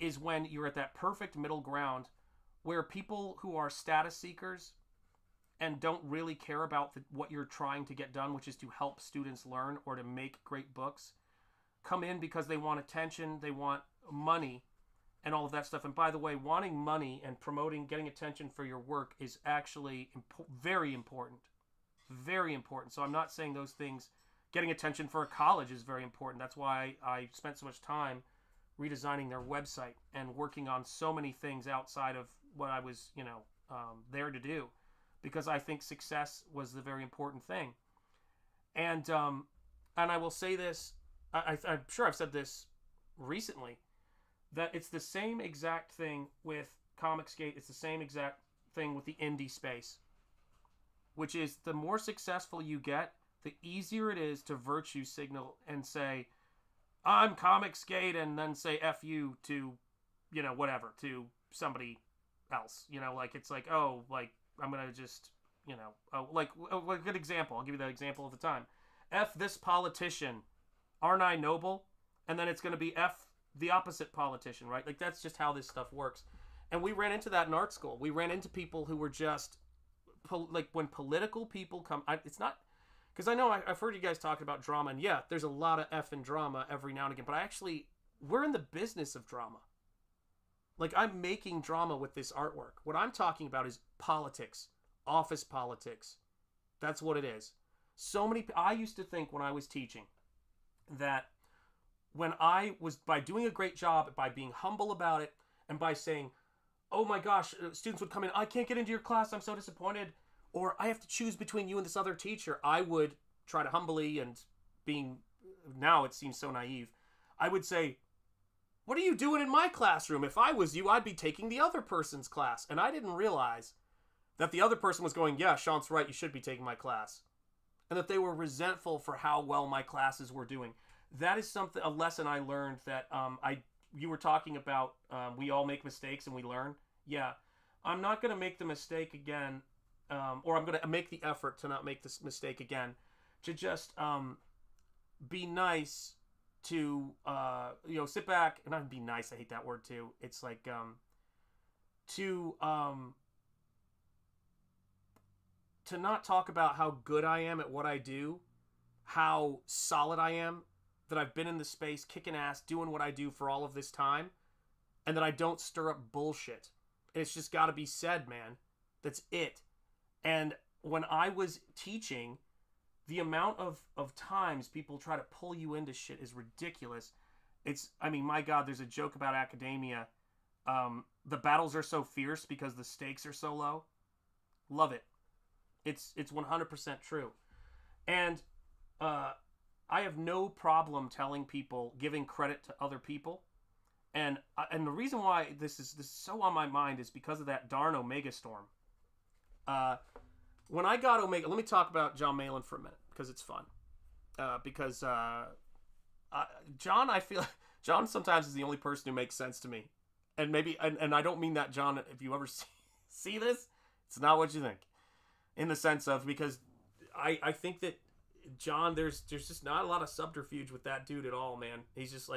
is when you're at that perfect middle ground where people who are status seekers and don't really care about what you're trying to get done, which is to help students learn or to make great books, come in because they want attention, they want money, and all of that stuff. And by the way, wanting money and promoting, getting attention for your work is actually very important. Very important. So I'm not saying those things, getting attention for a college is very important. That's why I spent so much time redesigning their website and working on so many things outside of what I was, there to do, because I think success was the very important thing. And I will say this, I'm sure I've said this recently, that it's the same exact thing with Comicsgate. It's the same exact thing with the indie space. Which is, the more successful you get, the easier it is to virtue signal and say, I'm Comicsgate, and then say F you to, whatever, to somebody else. It's like, oh, like, I'm going to just, a good example. I'll give you that example of the time. F this politician, aren't I noble? And then it's going to be F the opposite politician, right? Like, that's just how this stuff works. And we ran into that in art school. We ran into people who were just... like when political people come, it's not, because I know I've heard you guys talking about drama, and yeah, there's a lot of effing drama every now and again, but we're in the business of drama. Like, I'm making drama with this artwork. What I'm talking about is politics, office politics. That's what it is. I used to think when I was teaching that when I was, by doing a great job, by being humble about it, and by saying, oh my gosh, students would come in, I can't get into your class, I'm so disappointed, or I have to choose between you and this other teacher, I would try to humbly, and now it seems so naive, I would say, what are you doing in my classroom? If I was you, I'd be taking the other person's class. And I didn't realize that the other person was going, yeah, Sean's right, you should be taking my class. And that they were resentful for how well my classes were doing. That is a lesson I learned that you were talking about, we all make mistakes and we learn. Yeah, I'm not going to make the mistake again or I'm going to make the effort to not make this mistake again, to just be nice to, sit back, and not be nice, I hate that word too. It's like, to not talk about how good I am at what I do, how solid I am, that I've been in the space kicking ass, doing what I do for all of this time, and that I don't stir up bullshit. And it's just got to be said, man. That's it. And when I was teaching, the amount of times people try to pull you into shit is ridiculous. My God, there's a joke about academia. The battles are so fierce because the stakes are so low. Love it. It's 100% true. And I have no problem telling people, giving credit to other people. And the reason why this is so on my mind is because of that darn Omega Storm. When I got Omega, let me talk about John Malin for a minute, because it's fun. John, I feel John sometimes is the only person who makes sense to me. And maybe, and I don't mean that, John, if you ever see this, it's not what you think. In the sense of, because I think that John, there's just not a lot of subterfuge with that dude at all, man. He's just,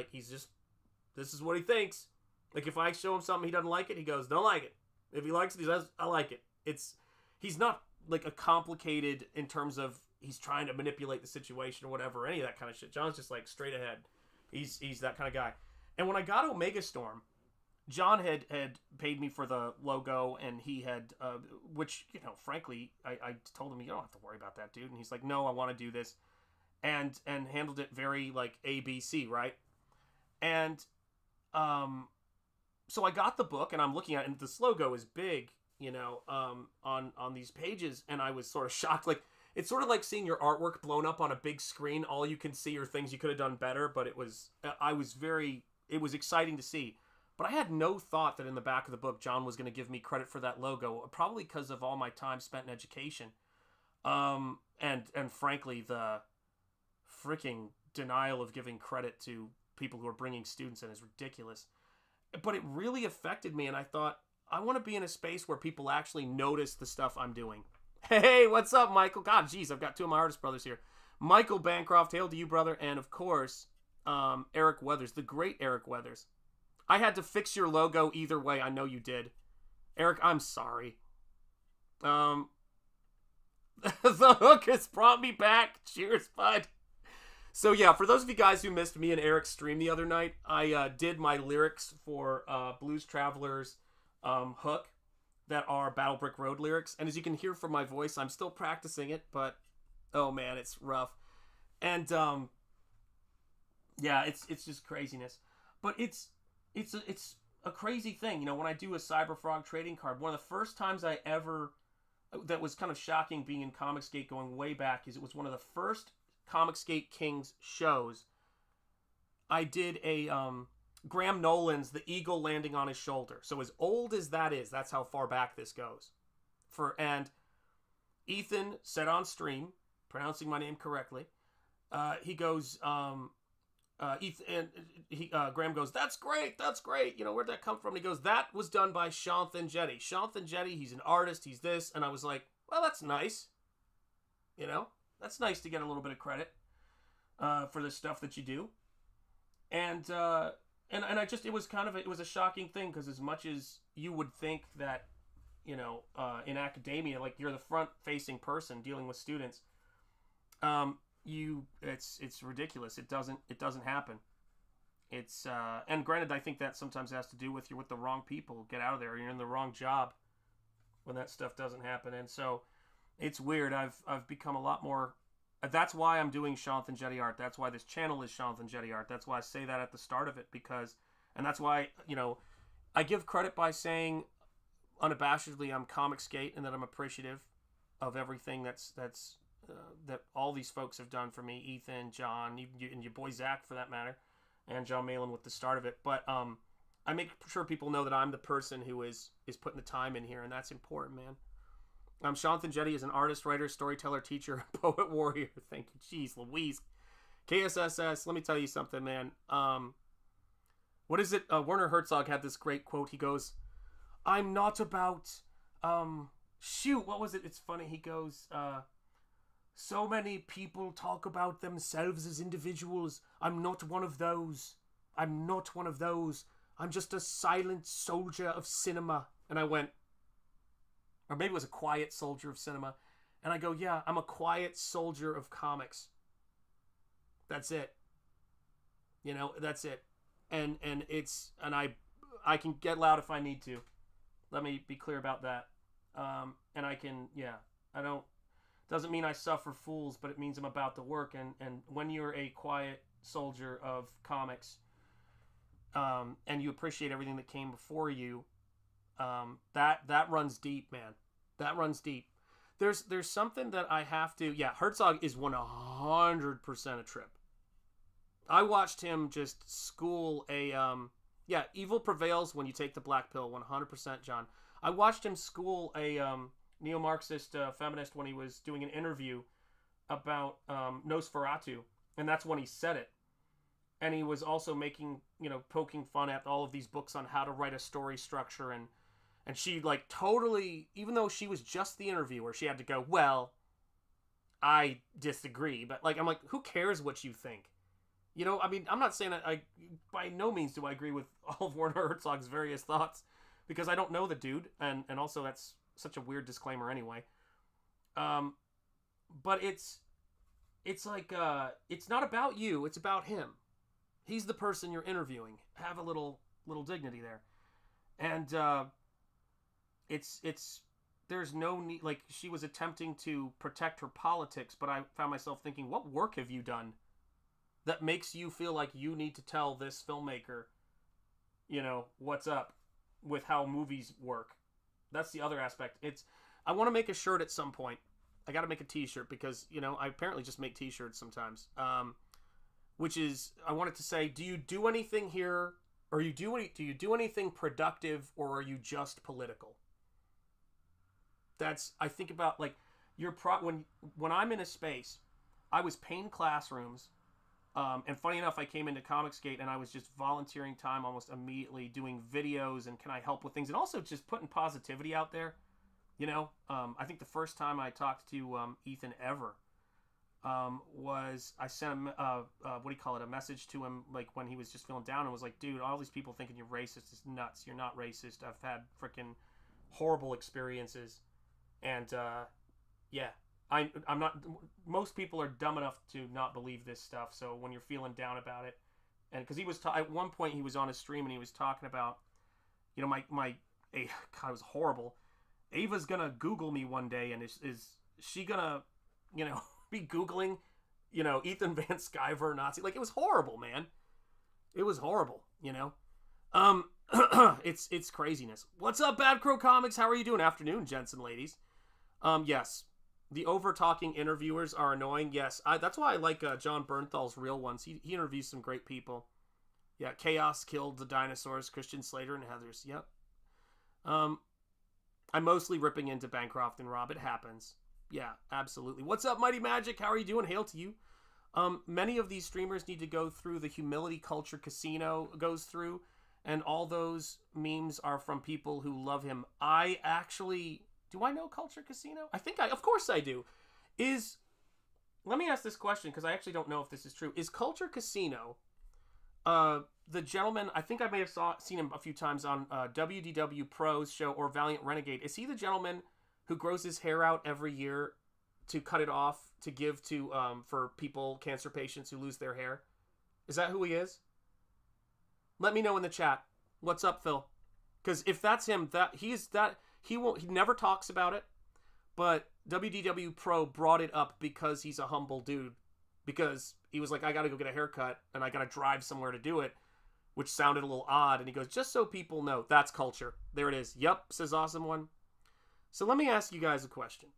this is what he thinks. Like, if I show him something he doesn't like it, he goes, don't like it. If he likes it, he says, I like it. He's not, like, a complicated in terms of he's trying to manipulate the situation or whatever, or any of that kind of shit. John's just, like, straight ahead. He's that kind of guy. And when I got Omega Storm, John had paid me for the logo, and he had, which, frankly, I told him, you don't have to worry about that, dude. And he's like, no, I want to do this. And handled it very, like, ABC, right? And, so I got the book, and I'm looking at it, and this logo is big, on these pages, and I was sort of shocked. Like, it's sort of like seeing your artwork blown up on a big screen. All you can see are things you could have done better, but it was exciting to see. But I had no thought that in the back of the book, John was going to give me credit for that logo, probably because of all my time spent in education. And frankly, the freaking denial of giving credit to people who are bringing students in is ridiculous. But it really affected me, and I thought, I want to be in a space where people actually notice the stuff I'm doing. Hey, what's up, Michael? God, geez, I've got two of my artist brothers here. Michael Bancroft, hail to you, brother. And, of course, Eric Weathers, the great Eric Weathers. I had to fix your logo either way. I know you did. Eric, I'm sorry. The hook has brought me back. Cheers, bud. So, yeah, for those of you guys who missed me and Eric's stream the other night, I did my lyrics for Blues Traveler's hook that are Battle Brick Road lyrics. And as you can hear from my voice, I'm still practicing it, but, oh, man, it's rough. And, yeah, it's just craziness. But it's a crazy thing. When I do a CyberFrog trading card, one of the first times that was kind of shocking being in Comicsgate going way back, is it was one of the first Comicsgate Kings shows. I did a Graham Nolan's The Eagle Landing on His Shoulder. So as old as that is, that's how far back this goes. And Ethan said on stream, pronouncing my name correctly, he goes, Graham goes, that's great. Where'd that come from? And he goes, that was done by Shanth Enjeti. Shanth Enjeti, he's an artist, he's this. And I was like, well, that's nice. That's nice to get a little bit of credit for the stuff that you do. And I just, it was a shocking thing, because as much as you would think that, in academia, like, you're the front-facing person dealing with students, it's ridiculous. It doesn't happen. And granted, I think that sometimes has to do with you're with the wrong people. Get out of there. You're in the wrong job when that stuff doesn't happen. And so it's weird. I've become a lot more. That's why I'm doing Shanth Enjeti art. That's why this channel is Shanth Enjeti art. That's why I say that at the start of it, and that's why, I give credit by saying unabashedly I'm Comicsgate, and that I'm appreciative of everything that all these folks have done for me. Ethan, John, even you, and your boy Zach for that matter, and John Malin with the start of it. But I make sure people know that I'm the person who is putting the time in here, and that's important, man. Shanth Enjeti is an artist, writer, storyteller, teacher, poet, warrior. Thank you. Jeez Louise. KSSS, let me tell you something, man. What is it? Werner Herzog had this great quote. He goes, I'm not about shoot, what was it? It's funny. He goes, so many people talk about themselves as individuals. I'm not one of those. I'm not one of those. I'm just a silent soldier of cinema. And I went, or maybe it was a quiet soldier of cinema. And I go, yeah, I'm a quiet soldier of comics. That's it. You know, that's it. And I can get loud if I need to. Let me be clear about that. And I can, yeah, I don't, doesn't mean I suffer fools, but it means I'm about to work. And when you're a quiet soldier of comics, and you appreciate everything that came before you, that runs deep, man. That runs deep. There's something that I have to, yeah, Herzog is 100% a trip. I watched him just school a, yeah, evil prevails when you take the black pill, 100%, John. I watched him school a neo-Marxist feminist when he was doing an interview about Nosferatu, and that's when he said it. And he was also making, you know, poking fun at all of these books on how to write a story structure, and she, like, totally, even though she was just the interviewer, she had to go, well, I disagree. But, like, I'm like, who cares what you think? You know, I mean, I'm not saying that by no means do I agree with all of Werner Herzog's various thoughts, because I don't know the dude, and also that's such a weird disclaimer anyway. But it's like, it's not about you, it's about him. He's the person you're interviewing. Have a little dignity there. And there's no need, like, she was attempting to protect her politics, but I found myself thinking, what work have you done that makes you feel like you need to tell this filmmaker, you know, what's up with how movies work? That's the other aspect. I want to make a shirt at some point. I got to make a t-shirt because, you know, I apparently just make t-shirts sometimes. Which is, I wanted to say, do you do anything here, or do you do anything productive, or are you just political? That's, I think about, like, when I'm in a space, I was painting classrooms, and funny enough, I came into Comicsgate and I was just volunteering time almost immediately, doing videos and can I help with things, and also just putting positivity out there. You know, I think the first time I talked to Ethan ever was I sent him a message to him, like, when he was just feeling down, and was like, dude, all these people thinking you're racist is nuts. You're not racist. I've had freaking horrible experiences, and yeah, I'm not. Most people are dumb enough to not believe this stuff. So when you're feeling down about it, and because he was at one point he was on a stream and he was talking about, you know, God, it was horrible. Ava's gonna Google me one day, and is she gonna, you know, be Googling, you know, Ethan Van Sciver Nazi? Like, it was horrible, man. It was horrible, you know. It's craziness. What's up, Bad Crow Comics? How are you doing? Afternoon, gents and ladies. Yes, the over-talking interviewers are annoying. Yes, that's why I like John Bernthal's Real Ones. He interviews some great people. Yeah, Chaos killed the dinosaurs. Christian Slater and Heathers. Yep. I'm mostly ripping into Bancroft and Rob. It happens. Yeah, absolutely. What's up, Mighty Magic? How are you doing? Hail to you. Many of these streamers need to go through the humility culture Casino goes through, and all those memes are from people who love him. I actually... Do I know Culture Casino? Of course I do. Let me ask this question, because I actually don't know if this is true. Is Culture Casino, the gentleman, I think I may have seen him a few times on WDW Pro's show or Valiant Renegade. Is he the gentleman who grows his hair out every year to cut it off to give to, for people, cancer patients who lose their hair? Is that who he is? Let me know in the chat. What's up, Phil? Because if that's him, he never talks about it, but WDW Pro brought it up because he's a humble dude. Because he was like, I gotta go get a haircut, and I gotta drive somewhere to do it, which sounded a little odd, and he goes, just so people know, that's culture. There it is. Yep, says Awesome One. So let me ask you guys a question.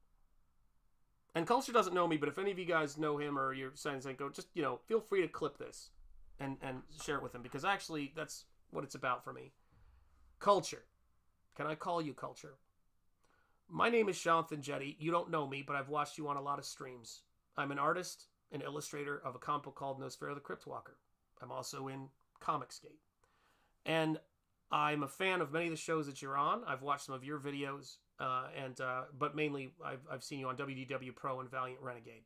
And Culture doesn't know me, but if any of you guys know him or you're saying something, go, just, you know, feel free to clip this and share it with him, because actually that's what it's about for me. Culture. Can I call you Culture? My name is SHANTH ENJETI. You don't know me, but I've watched you on a lot of streams. I'm an artist and illustrator of a comic book called Nosferatu the Cryptwalker. I'm also in Comicsgate. And I'm a fan of many of the shows that you're on. I've watched some of your videos, But mainly I've seen you on WDW Pro and Valiant Renegade.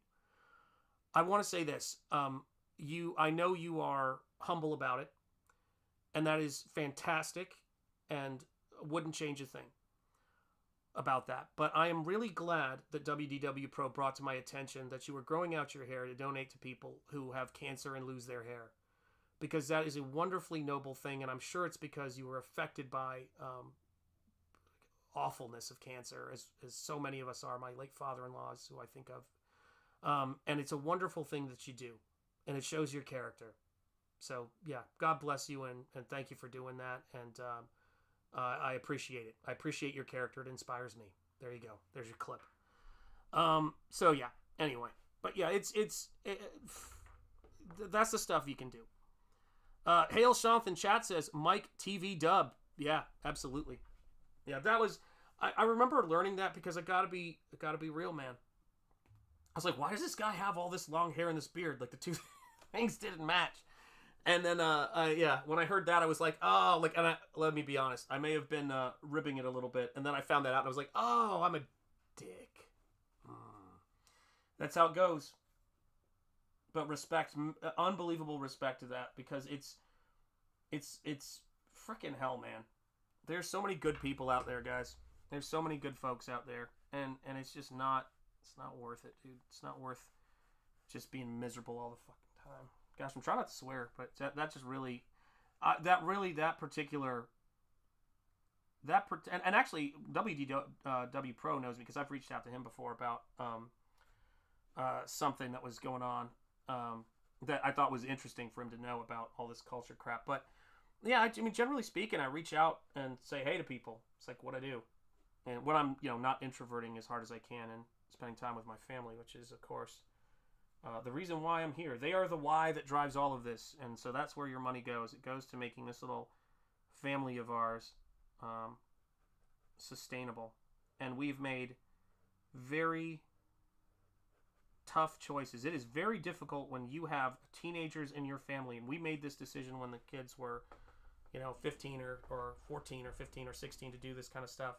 I want to say this. I know you are humble about it, and that is fantastic, and wouldn't change a thing about that. But I am really glad that WDW Pro brought to my attention that you were growing out your hair to donate to people who have cancer and lose their hair, because that is a wonderfully noble thing, and I'm sure it's because you were affected by awfulness of cancer, as so many of us are. My late father-in-laws, who I think of, and it's a wonderful thing that you do, and it shows your character. So yeah, God bless you, and thank you for doing that, and I appreciate it. I appreciate your character. It inspires me. There you go. There's your clip. So yeah. Anyway, but yeah, that's the stuff you can do. Hail Shanth in chat says Mike TV dub. Yeah, absolutely. Yeah, that was. I remember learning that because it gotta be real, man. I was like, why does this guy have all this long hair and this beard? Like the two things didn't match. And then, yeah, when I heard that, I was like, oh, like, let me be honest, I may have been ribbing it a little bit, and then I found that out, and I was like, oh, I'm a dick. That's how it goes. But respect, unbelievable respect to that, because it's freaking hell, man. There's so many good people out there, guys. There's so many good folks out there, and it's just not, it's not worth it, dude. It's not worth just being miserable all the fucking time. Gosh, I'm trying not to swear, but that just really, that particular, and actually WDW Pro knows me because I've reached out to him before about something that was going on that I thought was interesting for him to know about all this culture crap. But yeah, I mean, generally speaking, I reach out and say hey to people. It's like what I do, and when I'm not introverting as hard as I can and spending time with my family, which is of course. The reason why I'm here. They are the why that drives all of this. And so that's where your money goes. It goes to making this little family of ours sustainable. And we've made very tough choices. It is very difficult when you have teenagers in your family. And we made this decision when the kids were, 15 or 14 or 15 or 16 to do this kind of stuff.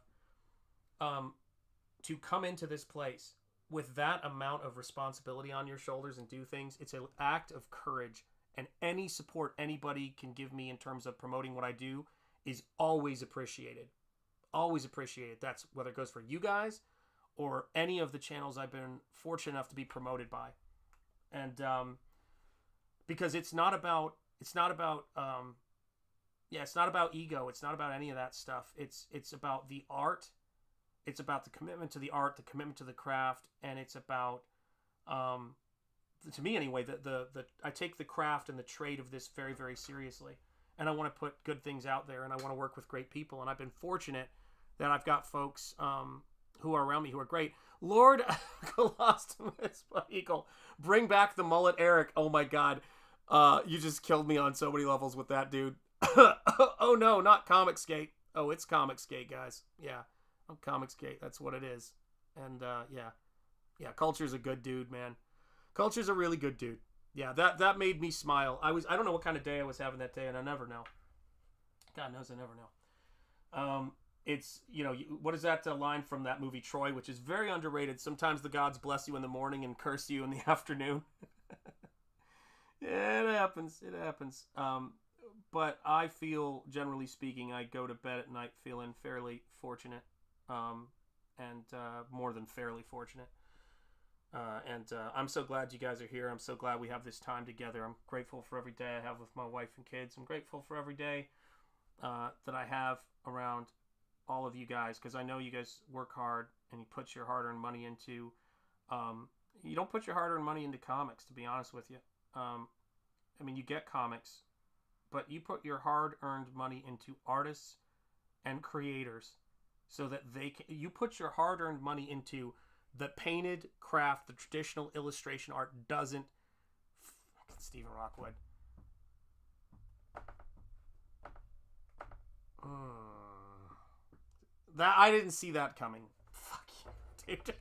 To come into this place with that amount of responsibility on your shoulders and do things, it's an act of courage. And any support anybody can give me in terms of promoting what I do is always appreciated. Always appreciated. That's whether it goes for you guys or any of the channels I've been fortunate enough to be promoted by. And because it's not about ego. It's not about any of that stuff. It's about the art. It's about the commitment to the art, the commitment to the craft, and it's about, to me anyway, I take the craft and the trade of this very, very seriously, and I want to put good things out there, and I want to work with great people, and I've been fortunate that I've got folks who are around me who are great. Lord Colostomus Eagle, bring back the mullet, Eric. Oh my God, you just killed me on so many levels with that, dude. Oh no, not Comicsgate. Oh, it's Comicsgate, guys. Yeah. Comicsgate, that's what it is. And yeah, Culture's a good dude, man. Culture's a really good dude. Yeah, that made me smile. I don't know what kind of day I was having that day, and I never know. God knows I never know. It's what is that line from that movie Troy, which is very underrated? Sometimes the gods bless you in the morning and curse you in the afternoon. Yeah, it happens. But I feel, generally speaking, I go to bed at night feeling fairly fortunate. And more than fairly fortunate. I'm so glad you guys are here. I'm so glad we have this time together. I'm grateful for every day I have with my wife and kids. I'm grateful for every day that I have around all of you guys, because I know you guys work hard and you put your hard-earned money into... you don't put your hard-earned money into comics, to be honest with you. I mean, you get comics, but you put your hard-earned money into artists and creators, so that you put your hard-earned money into the painted craft, the traditional illustration art doesn't. Stephen Rockwood. That I didn't see that coming. Fuck you, dude.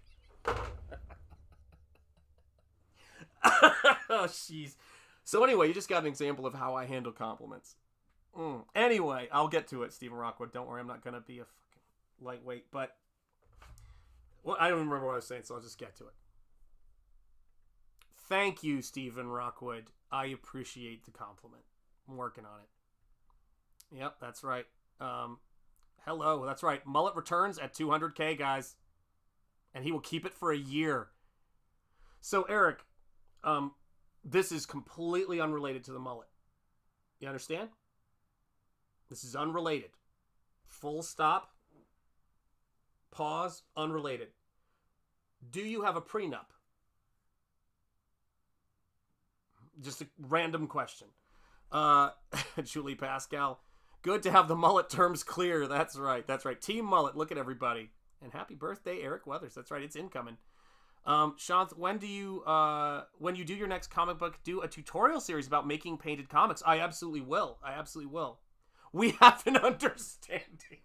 Oh, jeez. So anyway, you just got an example of how I handle compliments. Anyway, I'll get to it, Stephen Rockwood. Don't worry, I'm not gonna be a fucking lightweight, but Well, I don't remember what I was saying, so I'll just get to it. Thank you, Stephen Rockwood. I appreciate the compliment. I'm working on it. Yep, that's right. Hello, that's right. Mullet returns at 200K, guys. And he will keep it for a year. So, Eric, this is completely unrelated to the mullet. You understand? This is unrelated. Full stop. Pause. Unrelated. Do you have a prenup? Just a random question. Julie Pascal. Good to have the mullet terms clear. That's right. That's right. Team Mullet. Look at everybody. And happy birthday, Eric Weathers. That's right. It's incoming. Shanth, when you do your next comic book, do a tutorial series about making painted comics? I absolutely will. I absolutely will. We have an understanding.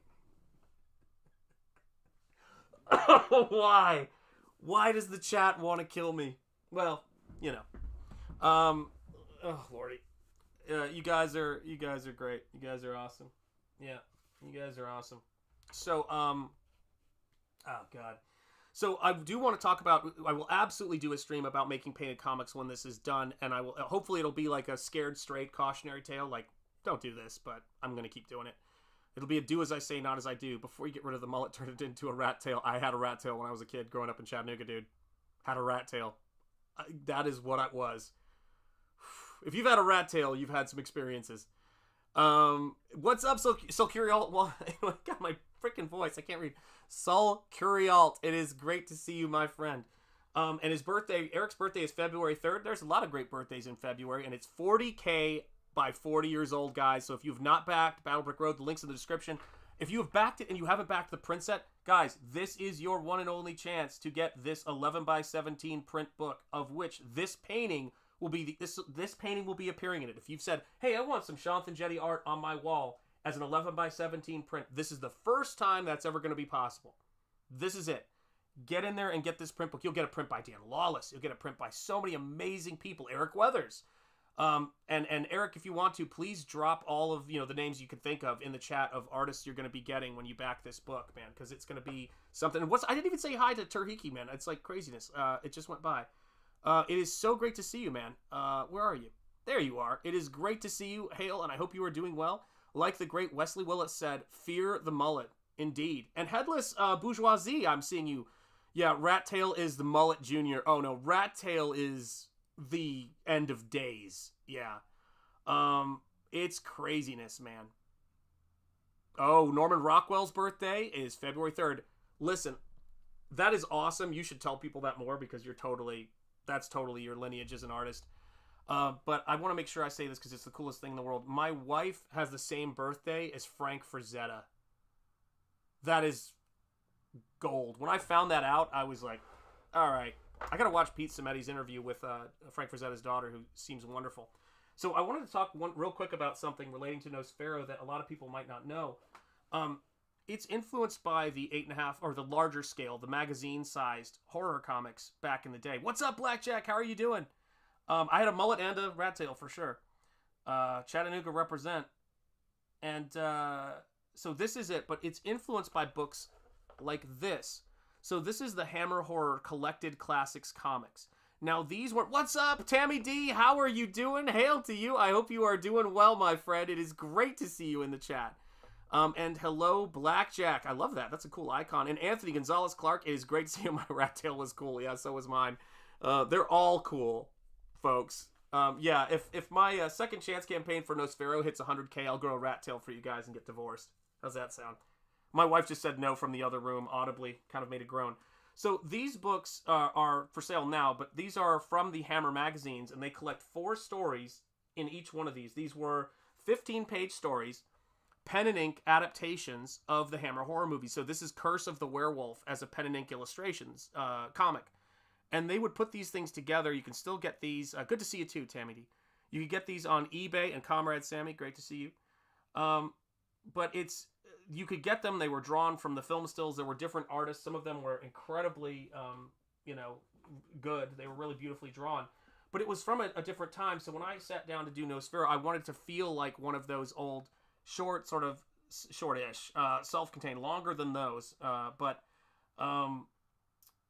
Why? Why does the chat want to kill me? Well, you know. Oh lordy. You guys are great. You guys are awesome. Yeah, you guys are awesome. So, oh god. So I do want to talk about, I will absolutely do a stream about making painted comics when this is done, and I will, hopefully it'll be like a scared straight cautionary tale, like, don't do this, but I'm going to keep doing it. It'll be a do as I say, not as I do. Before you get rid of the mullet, turn it into a rat tail. I had a rat tail when I was a kid growing up in Chattanooga, dude. Had a rat tail. That is what it was. If you've had a rat tail, you've had some experiences. What's up, Sol Curialt? Well, I got my freaking voice. I can't read. Sol Curialt. It is great to see you, my friend. And his birthday, Eric's birthday is February 3rd. There's a lot of great birthdays in February, and it's 40K by 40 years old, guys. So if you've not backed Battle Brick Road, the link's in the description. If you have backed it and you haven't backed the print set, guys, this is your one and only chance to get this 11 by 17 print book, of which this painting will be this painting will be appearing in it. If you've said, hey, I want some Shanth Enjeti art on my wall as an 11 by 17 print, this is the first time that's ever going to be possible. This is it. Get in there and get this print book. You'll get a print by Dan Lawless. You'll get a print by so many amazing people. Eric Weathers. And Eric, if you want to, please drop all of, the names you can think of in the chat of artists you're going to be getting when you back this book, man, because it's going to be something. I didn't even say hi to Turhiki, man. It's like craziness. It just went by. It is so great to see you, man. Where are you? There you are. It is great to see you, Hale, and I hope you are doing well. Like the great Wesley Willett said, fear the mullet, indeed. And Headless Bourgeoisie, I'm seeing you. Yeah, Rat Tail is the mullet junior. Oh, no, Rat Tail is the end of days. Yeah. It's craziness, man. Oh, Norman Rockwell's birthday is February 3rd. Listen, that is awesome. You should tell people that more because that's totally your lineage as an artist. But I want to make sure I say this because it's the coolest thing in the world. My wife has the same birthday as Frank Frazetta. That is gold. When I found that out, I was like, all right, I got to watch Pete Sameti's interview with Frank Frazetta's daughter, who seems wonderful. So I wanted to talk real quick about something relating to Nosfero that a lot of people might not know. It's influenced by the 8.5 or the larger scale, the magazine-sized horror comics back in the day. What's up, Blackjack? How are you doing? I had a mullet and a rat tail for sure. Chattanooga represent. And so this is it, but it's influenced by books like this. So this is the Hammer Horror Collected Classics comics. Now these were... What's up, Tammy D? How are you doing? Hail to you. I hope you are doing well, my friend. It is great to see you in the chat. And hello, Blackjack. I love that. That's a cool icon. And Anthony Gonzalez Clark, it is great to see you. My rat tail was cool. Yeah, so was mine. They're all cool, folks. Yeah, if my second chance campaign for Nosfero hits 100K, I'll grow a rat tail for you guys and get divorced. How's that sound? My wife just said no from the other room audibly, kind of made a groan. So these books are for sale now, but these are from the Hammer magazines, and they collect 4 stories in each one of these. These were 15-page stories, pen and ink adaptations of the Hammer horror movies. So this is Curse of the Werewolf as a pen and ink illustrations comic. And they would put these things together. You can still get these. Good to see you too, Tammy D. You can get these on eBay, and Comrade Sammy, great to see you. But you could get them. They were drawn from the film stills. There were different artists. Some of them were incredibly, good. They were really beautifully drawn. But it was from a different time. So when I sat down to do Nosfero, I wanted to feel like one of those old, shortish, self-contained, longer than those. But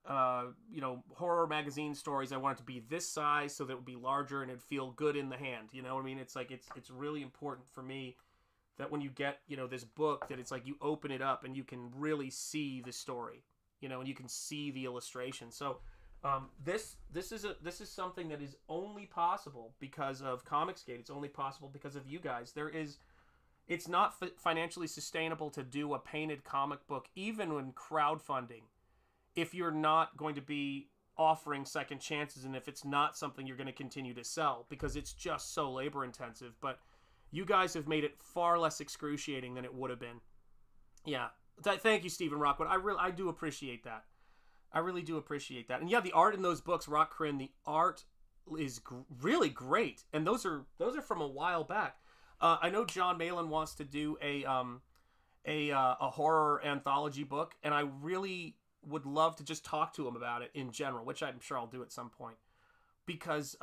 horror magazine stories, I want it to be this size so that it would be larger and it'd feel good in the hand. You know what I mean? It's like, it's really important for me that when you get, this book, that it's like you open it up and you can really see the story, and you can see the illustration. So this is something that is only possible because of Comicsgate. It's only possible because of you guys. It's not financially sustainable to do a painted comic book, even when crowdfunding, if you're not going to be offering second chances and if it's not something you're going to continue to sell, because it's just so labor intensive. But you guys have made it far less excruciating than it would have been. Yeah. Thank you, Stephen Rockwood. I do appreciate that. I really do appreciate that. And yeah, the art in those books, Rock Corinne, the art is really great. And those are from a while back. I know John Malin wants to do a horror anthology book, and I really would love to just talk to him about it in general, which I'm sure I'll do at some point, because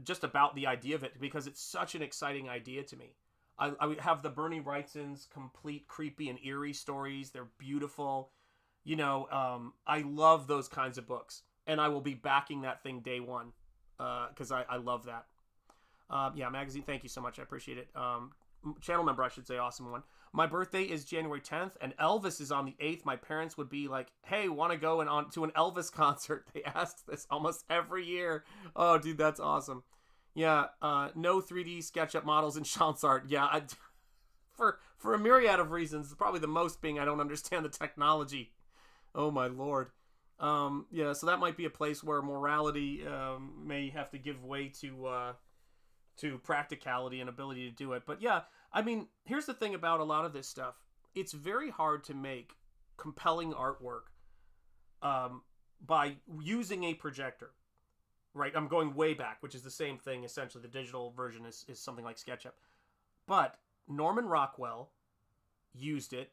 just about the idea of it, because it's such an exciting idea to me. I have the Bernie Wrightson's complete creepy and eerie stories. They're beautiful. I love those kinds of books, and I will be backing that thing day one, because I love that. Magazine, thank you so much. I appreciate it. Channel member, I should say, awesome one. My birthday is January 10th, and Elvis is on the 8th. My parents would be like, hey, want to go to an Elvis concert? They asked this almost every year. Oh, dude, that's awesome. Yeah, no 3D SketchUp models in Shanth's art. Yeah, for a myriad of reasons, probably the most being I don't understand the technology. Oh, my Lord. So that might be a place where morality may have to give way to practicality and ability to do it. But yeah, I mean, here's the thing about a lot of this stuff. It's very hard to make compelling artwork by using a projector, right? I'm going way back, which is the same thing, essentially. The digital version is something like SketchUp. But Norman Rockwell used it.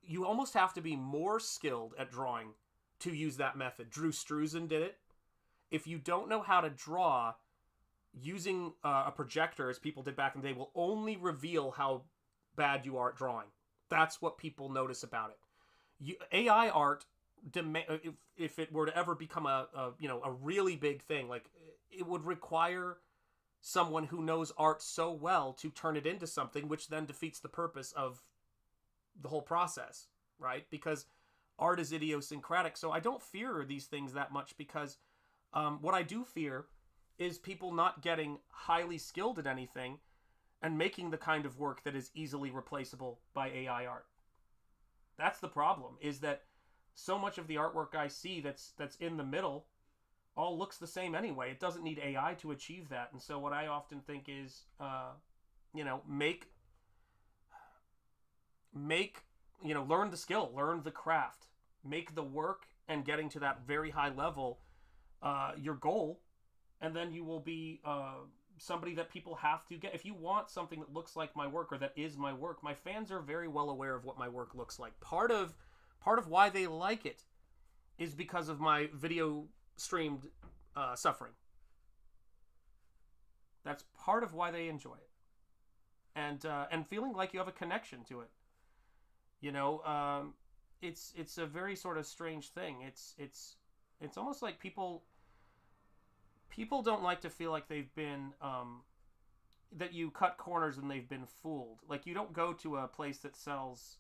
You almost have to be more skilled at drawing to use that method. Drew Struzan did it. If you don't know how to draw, using a projector, as people did back in the day, will only reveal how bad you are at drawing. That's what people notice about it. AI art, if it were to ever become a really big thing, like, it would require someone who knows art so well to turn it into something, which then defeats the purpose of the whole process, right? Because art is idiosyncratic. So I don't fear these things that much, because what I do fear is people not getting highly skilled at anything and making the kind of work that is easily replaceable by AI art. That's the problem, is that so much of the artwork I see that's in the middle all looks the same anyway. It doesn't need AI to achieve that. And so what I often think is, learn the skill, learn the craft, make the work, and getting to that very high level your goal. And then you will be somebody that people have to get. If you want something that looks like my work, or that is my work, my fans are very well aware of what my work looks like. Part of why they like it is because of my video streamed suffering. That's part of why they enjoy it, and feeling like you have a connection to it. It's a very sort of strange thing. It's almost like people don't like to feel like they've been that you cut corners and they've been fooled. Like, you don't go to a place that sells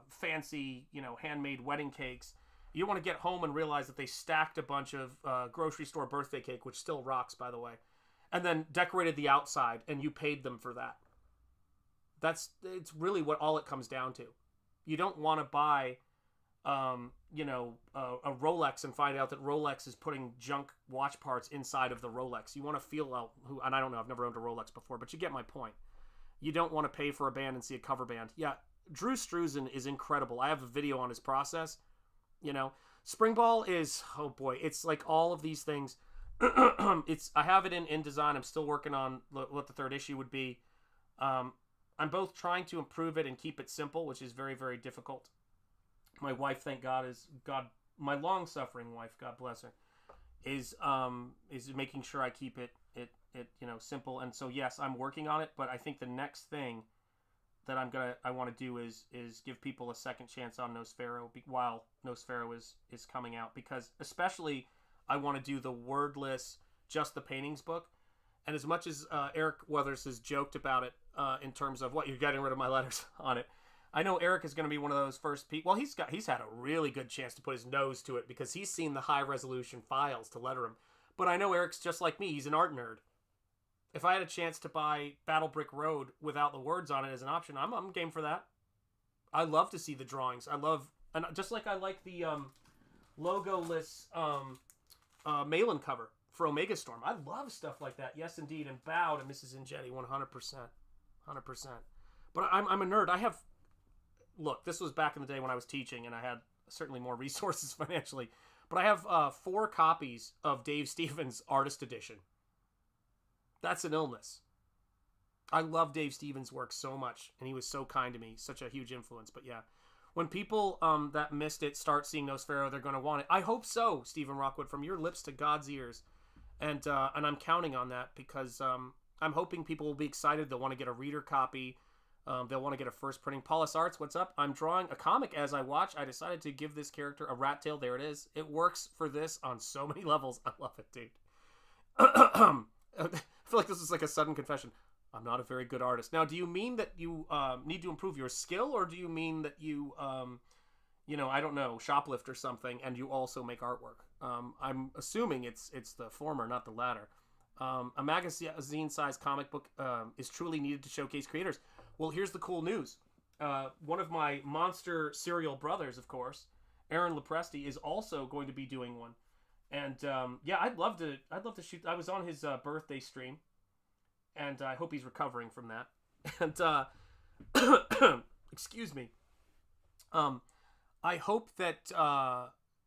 fancy handmade wedding cakes. You don't want to get home and realize that they stacked a bunch of grocery store birthday cake, which still rocks, by the way, and then decorated the outside, and you paid them for that. It's really what all it comes down to. You don't want to buy a Rolex and find out that Rolex is putting junk watch parts inside of the Rolex. You want to feel and I don't know, I've never owned a Rolex before, but you get my point. You don't want to pay for a band and see a cover band. Yeah, Drew Struzan is incredible. I have a video on his process. Springball is, oh boy, it's like all of these things. I have it in InDesign. I'm still working on what the third issue would be. I'm both trying to improve it and keep it simple, which is very, very difficult. My wife, thank God, my long-suffering wife, God bless her, is making sure I keep it simple. And so, yes, I'm working on it, but I think the next thing that I want to do is give people a second chance on Nosfero while Nosfero is coming out, because especially I want to do the wordless, just the paintings book. And as much as Eric Weathers has joked about it in terms of what you're getting rid of my letters on it, I know Eric is going to be one of those first people. Well, he's had a really good chance to put his nose to it because he's seen the high resolution files to letter him. But I know Eric's just like me. He's an art nerd. If I had a chance to buy Battle Brick Road without the words on it as an option, I'm game for that. I love to see the drawings. And just like I like the logo-less Malin cover for Omega Storm. I love stuff like that. Yes, indeed. And bow to Mrs. Enjetti 100%. 100%. But I'm a nerd. Look, this was back in the day when I was teaching, and I had certainly more resources financially. But I have 4 copies of Dave Stevens' Artist Edition. That's an illness. I love Dave Stevens' work so much, and he was so kind to me, such a huge influence. But yeah, when people that missed it start seeing Nosfero, they're going to want it. I hope so, Stephen Rockwood, from your lips to God's ears. And I'm counting on that because I'm hoping people will be excited. They'll want to get a reader copy. They'll want to get a first printing. Paulus Arts, what's up? I'm drawing a comic as I watch. I decided to give this character a rat tail. There it is. It works for this on so many levels. I love it, dude. I feel like this is like a sudden confession. I'm not a very good artist. Now, do you mean that you need to improve your skill, or do you mean that you, I don't know, shoplift or something, and you also make artwork? I'm assuming it's the former, not the latter. A magazine-sized comic book is truly needed to showcase creators. Well, here's the cool news. One of my monster serial brothers, of course, Aaron Lepresti, is also going to be doing one. And yeah, I'd love to shoot. I was on his birthday stream, and I hope he's recovering from that. And excuse me. I hope that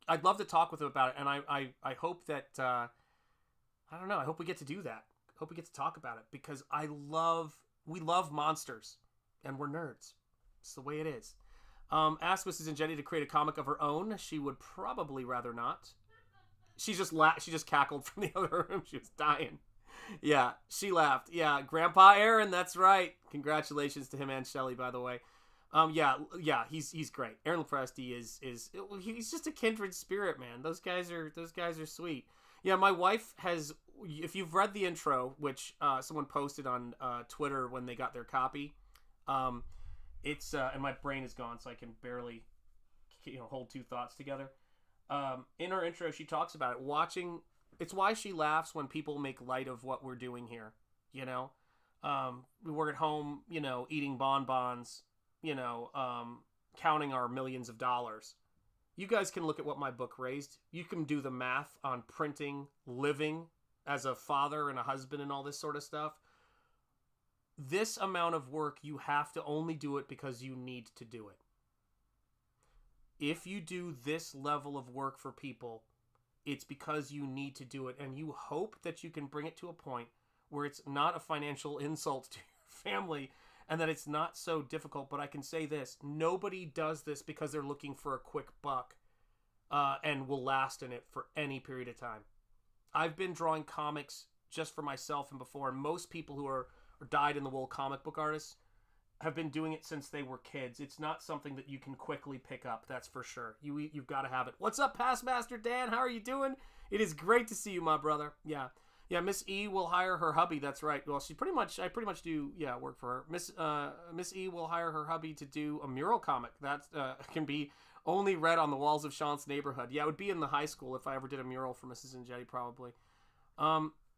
I'd love to talk with him about it, and I hope that I don't know. I hope we get to do that. I hope we get to talk about it because we love monsters, and we're nerds. It's the way it is. Ask Mrs. Enjetti to create a comic of her own. She would probably rather not. She just cackled from the other room. She was dying. Yeah, she laughed. Yeah, Grandpa Aaron, that's right. Congratulations to him and Shelly, by the way. Yeah, he's great. Aaron Lepresti he's just a kindred spirit, man. Those guys are sweet. Yeah, my wife has. If you've read the intro, which someone posted on Twitter when they got their copy, it's and my brain is gone, so I can barely hold 2 thoughts together. In her intro, she talks about it. It's why she laughs when people make light of what we're doing here. We work at home, eating bonbons, counting our millions of dollars. You guys can look at what my book raised. You can do the math on printing, living as a father and a husband and all this sort of stuff. This amount of work, you have to only do it because you need to do it. If you do this level of work for people, it's because you need to do it, and you hope that you can bring it to a point where it's not a financial insult to your family and that it's not so difficult. But I can say this, nobody does this because they're looking for a quick buck and will last in it for any period of time. I've been drawing comics just for myself and before, and most people who are dyed-in-the-wool comic book artists have been doing it since they were kids. It's not something that you can quickly pick up, that's for sure. You've got to have it. What's up, Past Master Dan? How are you doing? It is great to see you, my brother. Yeah, Miss E will hire her hubby. That's right. Well, I pretty much do work for her. Miss E will hire her hubby to do a mural comic that can be only read on the walls of Sean's neighborhood. Yeah, it would be in the high school if I ever did a mural for Mrs. Enjetti, probably.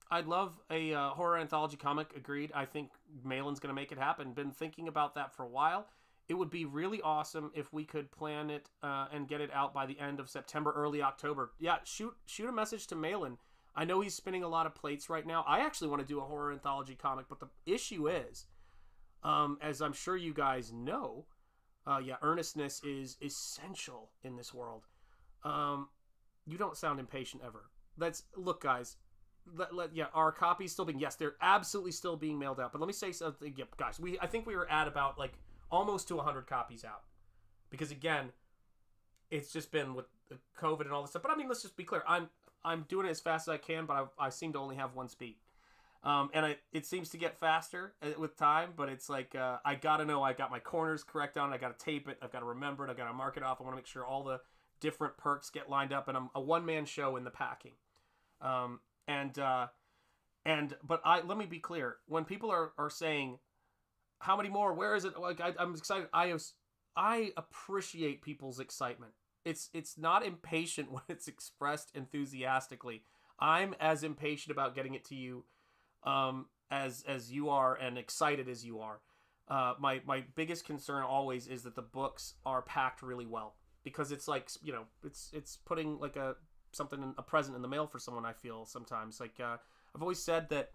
I'd love a horror anthology comic. Agreed. I think Malin's going to make it happen. Been thinking about that for a while. It would be really awesome if we could plan it and get it out by the end of September, early October. Yeah, shoot a message to Malin. I know he's spinning a lot of plates right now. I actually want to do a horror anthology comic, but the issue is, as I'm sure you guys know, earnestness is essential in this world. You don't sound impatient ever. Look, guys. Our copies still being, yes, they're absolutely still being mailed out. But let me say something, guys. I think we were at about almost to 100 copies out, because again, it's just been with the COVID and all this stuff. But I mean, let's just be clear. I'm doing it as fast as I can, but I seem to only have one speed. And it seems to get faster with time, but it's like, I gotta know I got my corners correct on it. I gotta tape it. I've gotta remember it. I've gotta mark it off. I want to make sure all the different perks get lined up, and I'm a one-man show in the packing. But let me be clear. When people are saying, how many more? Where is it? Like, I'm excited. I appreciate people's excitement. It's not impatient when it's expressed enthusiastically. I'm as impatient about getting it to you as you are, and excited as you are. My biggest concern always is that the books are packed really well, because it's like, it's putting like a present in the mail for someone. I feel sometimes like, I've always said that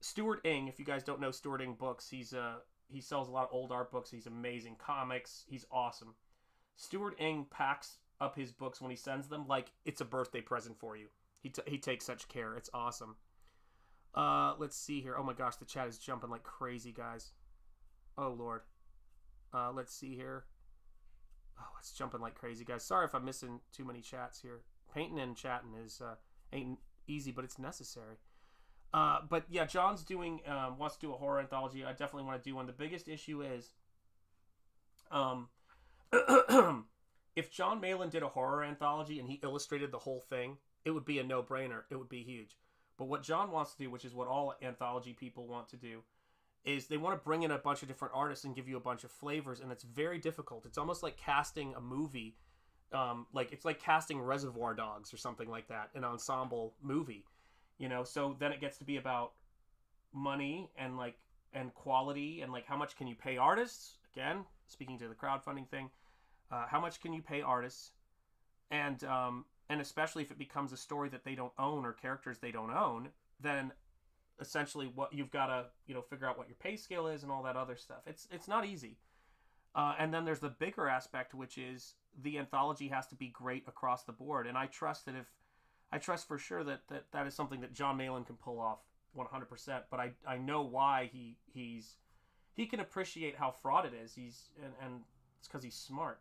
Stuart Ing, if you guys don't know Stuart Ing books, he sells a lot of old art books. He's amazing. Comics, he's awesome. Stuart Ing packs up his books when he sends them like it's a birthday present for you. He takes such care. It's awesome. Let's see here. Oh my gosh, the chat is jumping like crazy, guys. Oh Lord. Let's see here. Oh, it's jumping like crazy, guys. Sorry if I'm missing too many chats here. Painting and chatting is ain't easy, but it's necessary. But yeah, John's doing wants to do a horror anthology. I definitely want to do one. The biggest issue is, if John Malin did a horror anthology and he illustrated the whole thing, it would be a no-brainer. It would be huge. But what John wants to do, which is what all anthology people want to do, is they want to bring in a bunch of different artists and give you a bunch of flavors, and it's very difficult. It's almost like casting a movie, it's like casting Reservoir Dogs or something like that, an ensemble movie, So then it gets to be about money and quality, and how much can you pay artists? Again, speaking to the crowdfunding thing, how much can you pay artists, and especially if it becomes a story that they don't own or characters they don't own, then essentially what you've got to figure out what your pay scale is and all that other stuff. It's not easy. And then there's the bigger aspect, which is the anthology has to be great across the board. And I trust for sure that is something that John Malin can pull off 100%. But I know why he can appreciate how fraud it is. And it's because he's smart.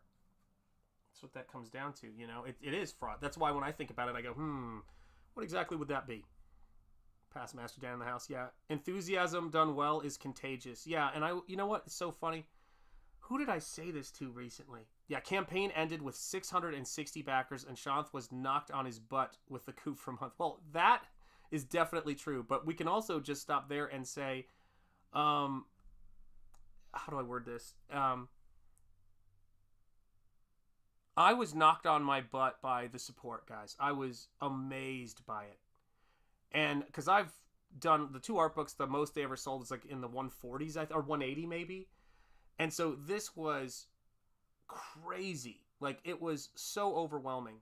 That's what that comes down to. It is fraud. That's why when I think about it, I go, what exactly would that be? Past Master Dan in the house. Yeah. Enthusiasm done well is contagious. Yeah. And you know what? It's so funny. Who did I say this to recently? Yeah. Campaign ended with 660 backers, and Shanth was knocked on his butt with the coup for a month. Well, that is definitely true, but we can also just stop there and say, how do I word this? I was knocked on my butt by the support, guys. I was amazed by it. And because I've done the 2 art books, the most they ever sold is in the 140s, or 180 maybe. And so this was crazy. It was so overwhelming.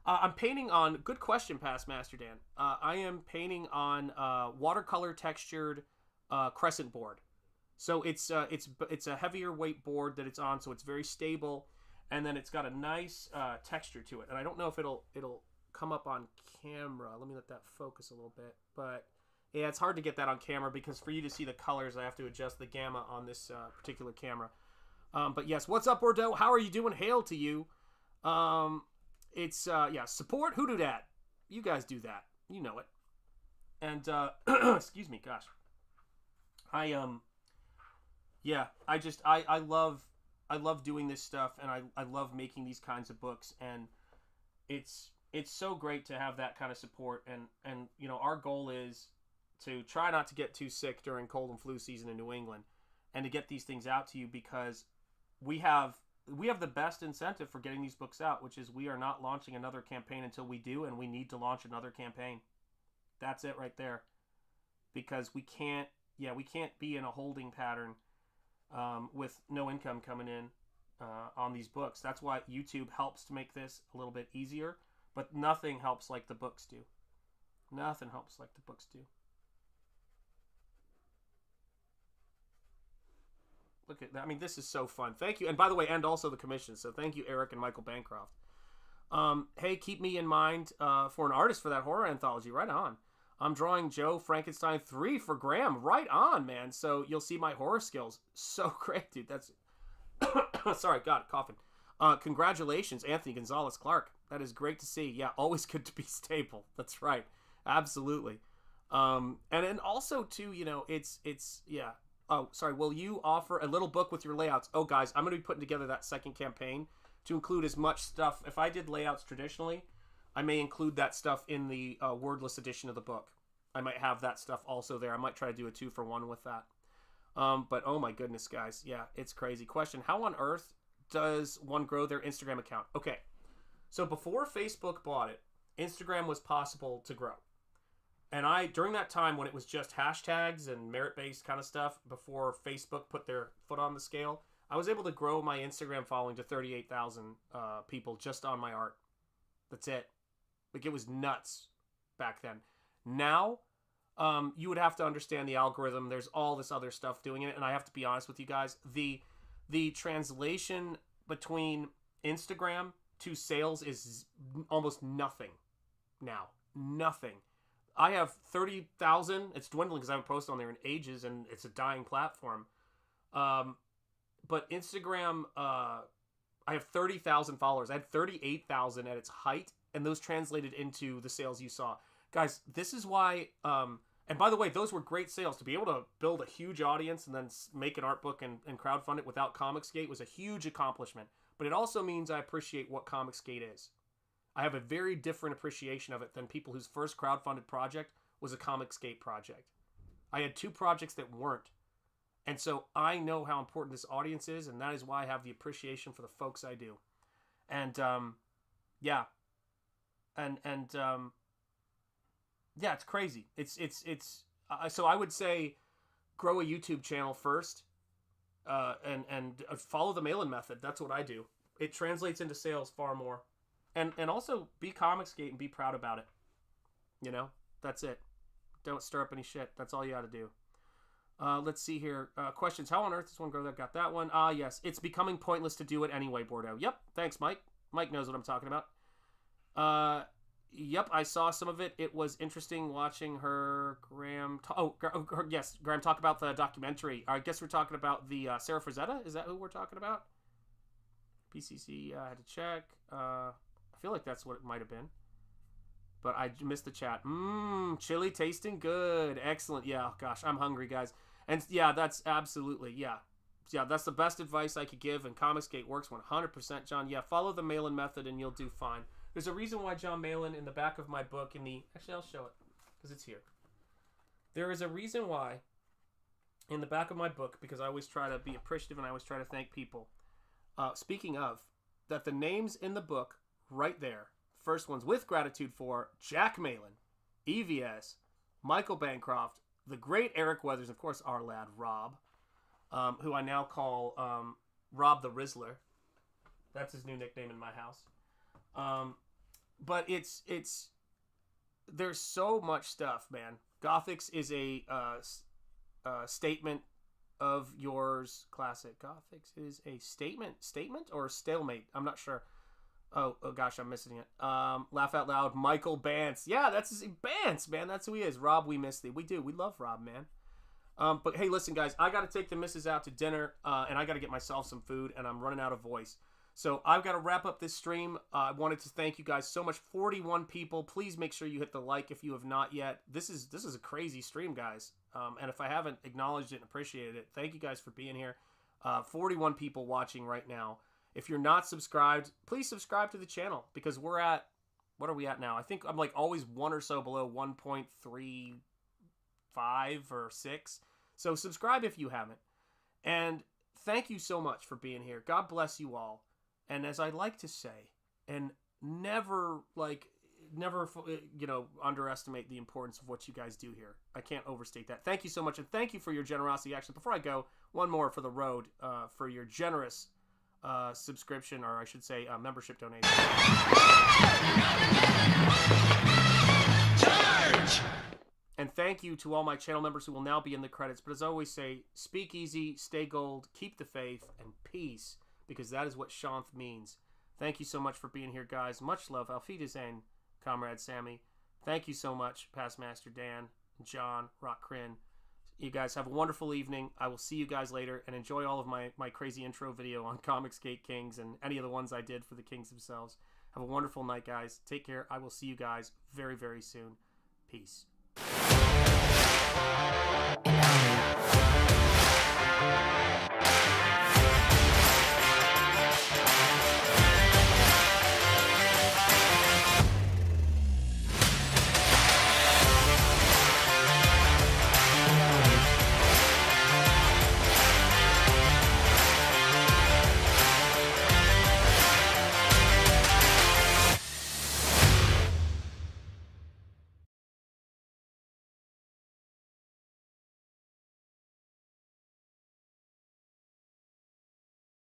I'm painting on, good question, Past Master Dan. I am painting on watercolor textured crescent board. So it's a heavier weight board that it's on, so it's very stable. And then it's got a nice texture to it. And I don't know if it'll come up on camera. Let me let that focus a little bit. But yeah, it's hard to get that on camera because for you to see the colors, I have to adjust the gamma on this particular camera. But yes, what's up, Bordeaux? How are you doing? Hail to you. Support. Who do that? You guys do that. You know it. And excuse me, gosh. I love doing this stuff, and I love making these kinds of books, and it's so great to have that kind of support, and our goal is to try not to get too sick during cold and flu season in New England, and to get these things out to you, because we have the best incentive for getting these books out, which is we are not launching another campaign until we do, and we need to launch another campaign. That's it right there, because we can't be in a holding pattern with no income coming in on these books. That's why YouTube helps to make this a little bit easier, but nothing helps like the books do. Nothing helps like the books do. Look at that. I mean, this is so fun. Thank you. And by the way, and also the commission. So thank you, Eric and Michael Bancroft. Hey, keep me in mind for an artist for that horror anthology. Right on. I'm drawing Joe Frankenstein 3 for Graham. Right on, man. So you'll see my horror skills. So great, dude. That's... Sorry, God, coughing. Congratulations, Anthony Gonzalez Clark. That is great to see. Yeah, always good to be stable. That's right. Absolutely. And then also too, you know, it's yeah. Oh, sorry. Will you offer a little book with your layouts? Oh, guys, I'm going to be putting together that second campaign to include as much stuff. If I did layouts traditionally, I may include that stuff in the wordless edition of the book. I might have that stuff also there. I might try to do a 2-for-1 with that. But oh my goodness, guys. Yeah, it's crazy. Question: how on earth does one grow their Instagram account? Okay, so before Facebook bought it, Instagram was possible to grow. And during that time when it was just hashtags and merit-based kind of stuff, before Facebook put their foot on the scale, I was able to grow my Instagram following to 38,000 people just on my art. That's it. Like, it was nuts back then. Now, you would have to understand the algorithm. There's all this other stuff doing it, and I have to be honest with you guys. The translation between Instagram to sales is almost nothing now. Nothing. I have 30,000. It's dwindling because I haven't posted on there in ages, and it's a dying platform. But Instagram, I have 30,000 followers. I had 38,000 at its height, and those translated into the sales you saw. Guys, this is why, and by the way, those were great sales. To be able to build a huge audience and then make an art book and crowdfund it without Comicsgate was a huge accomplishment. But it also means I appreciate what Comicsgate is. I have a very different appreciation of it than people whose first crowdfunded project was a Comicsgate project. I had 2 projects that weren't. And so I know how important this audience is, and that is why I have the appreciation for the folks I do. And, yeah. And yeah, it's crazy. So I would say grow a YouTube channel first, and follow the mail-in method. That's what I do. It translates into sales far more. And also be Comicsgate and be proud about it. You know, that's it. Don't stir up any shit. That's all you got to do. Let's see here. Questions. How on earth does one grow that? Got that one. Yes. It's becoming pointless to do it anyway, Bordeaux. Yep. Thanks, Mike. Mike knows what I'm talking about. Yep. I saw some of it. It was interesting watching her, Graham. Yes. Graham talk about the documentary. I guess we're talking about the Sarah Frazetta. Is that who we're talking about? PCC. I had to check. I feel like that's what it might have been. But I missed the chat. Chili tasting good. Excellent. Yeah, gosh, I'm hungry, guys. And yeah, that's absolutely, yeah. Yeah, that's the best advice I could give, and Comicsgate works 100%, John. Yeah, follow the mail-in method and you'll do fine. There's a reason why John Malin in the back of my book actually, I'll show it, because it's here. There is a reason why in the back of my book, because I always try to be appreciative and I always try to thank people. Speaking of, that the names in the book right there, first one's with gratitude for Jack Malin, EVS, Michael Bancroft, the great Eric Weathers, of course, our lad Rob, who I now call Rob the Rizzler. That's his new nickname in my house. But there's so much stuff, man. Gothics is a statement of yours. Classic. Gothics is a statement or a stalemate. I'm not sure. Oh gosh, I'm missing it. Laugh out loud. Michael Bance. Yeah, that's Bance, man. That's who he is. Rob, we miss thee. We do. We love Rob, man. But hey, listen, guys. I got to take the missus out to dinner, and I got to get myself some food, and I'm running out of voice. So I've got to wrap up this stream. I wanted to thank you guys so much. 41 people. Please make sure you hit the like if you have not yet. This is a crazy stream, guys. And if I haven't acknowledged it and appreciated it, thank you guys for being here. 41 people watching right now. If you're not subscribed, please subscribe to the channel, because we're at, what are we at now? I think I'm like always one or so below 1.35 or 6. So subscribe if you haven't. And thank you so much for being here. God bless you all. And as I like to say, and never underestimate the importance of what you guys do here. I can't overstate that. Thank you so much. And thank you for your generosity. Actually, before I go, one more for the road, for your generous subscription, or I should say membership donation. Charge! And thank you to all my channel members who will now be in the credits. But as I always say, speak easy, stay gold, keep the faith, and peace, because that is what Shanth means. Thank you so much for being here, guys. Much love. Auf Wiedersehen, Comrade Sammy. Thank you so much, Past Master Dan, John, Rock Crin. You guys have a wonderful evening. I will see you guys later, and enjoy all of my crazy intro video on Comicsgate Kings and any of the ones I did for the Kings themselves. Have a wonderful night, guys. Take care. I will see you guys very, very soon. Peace. and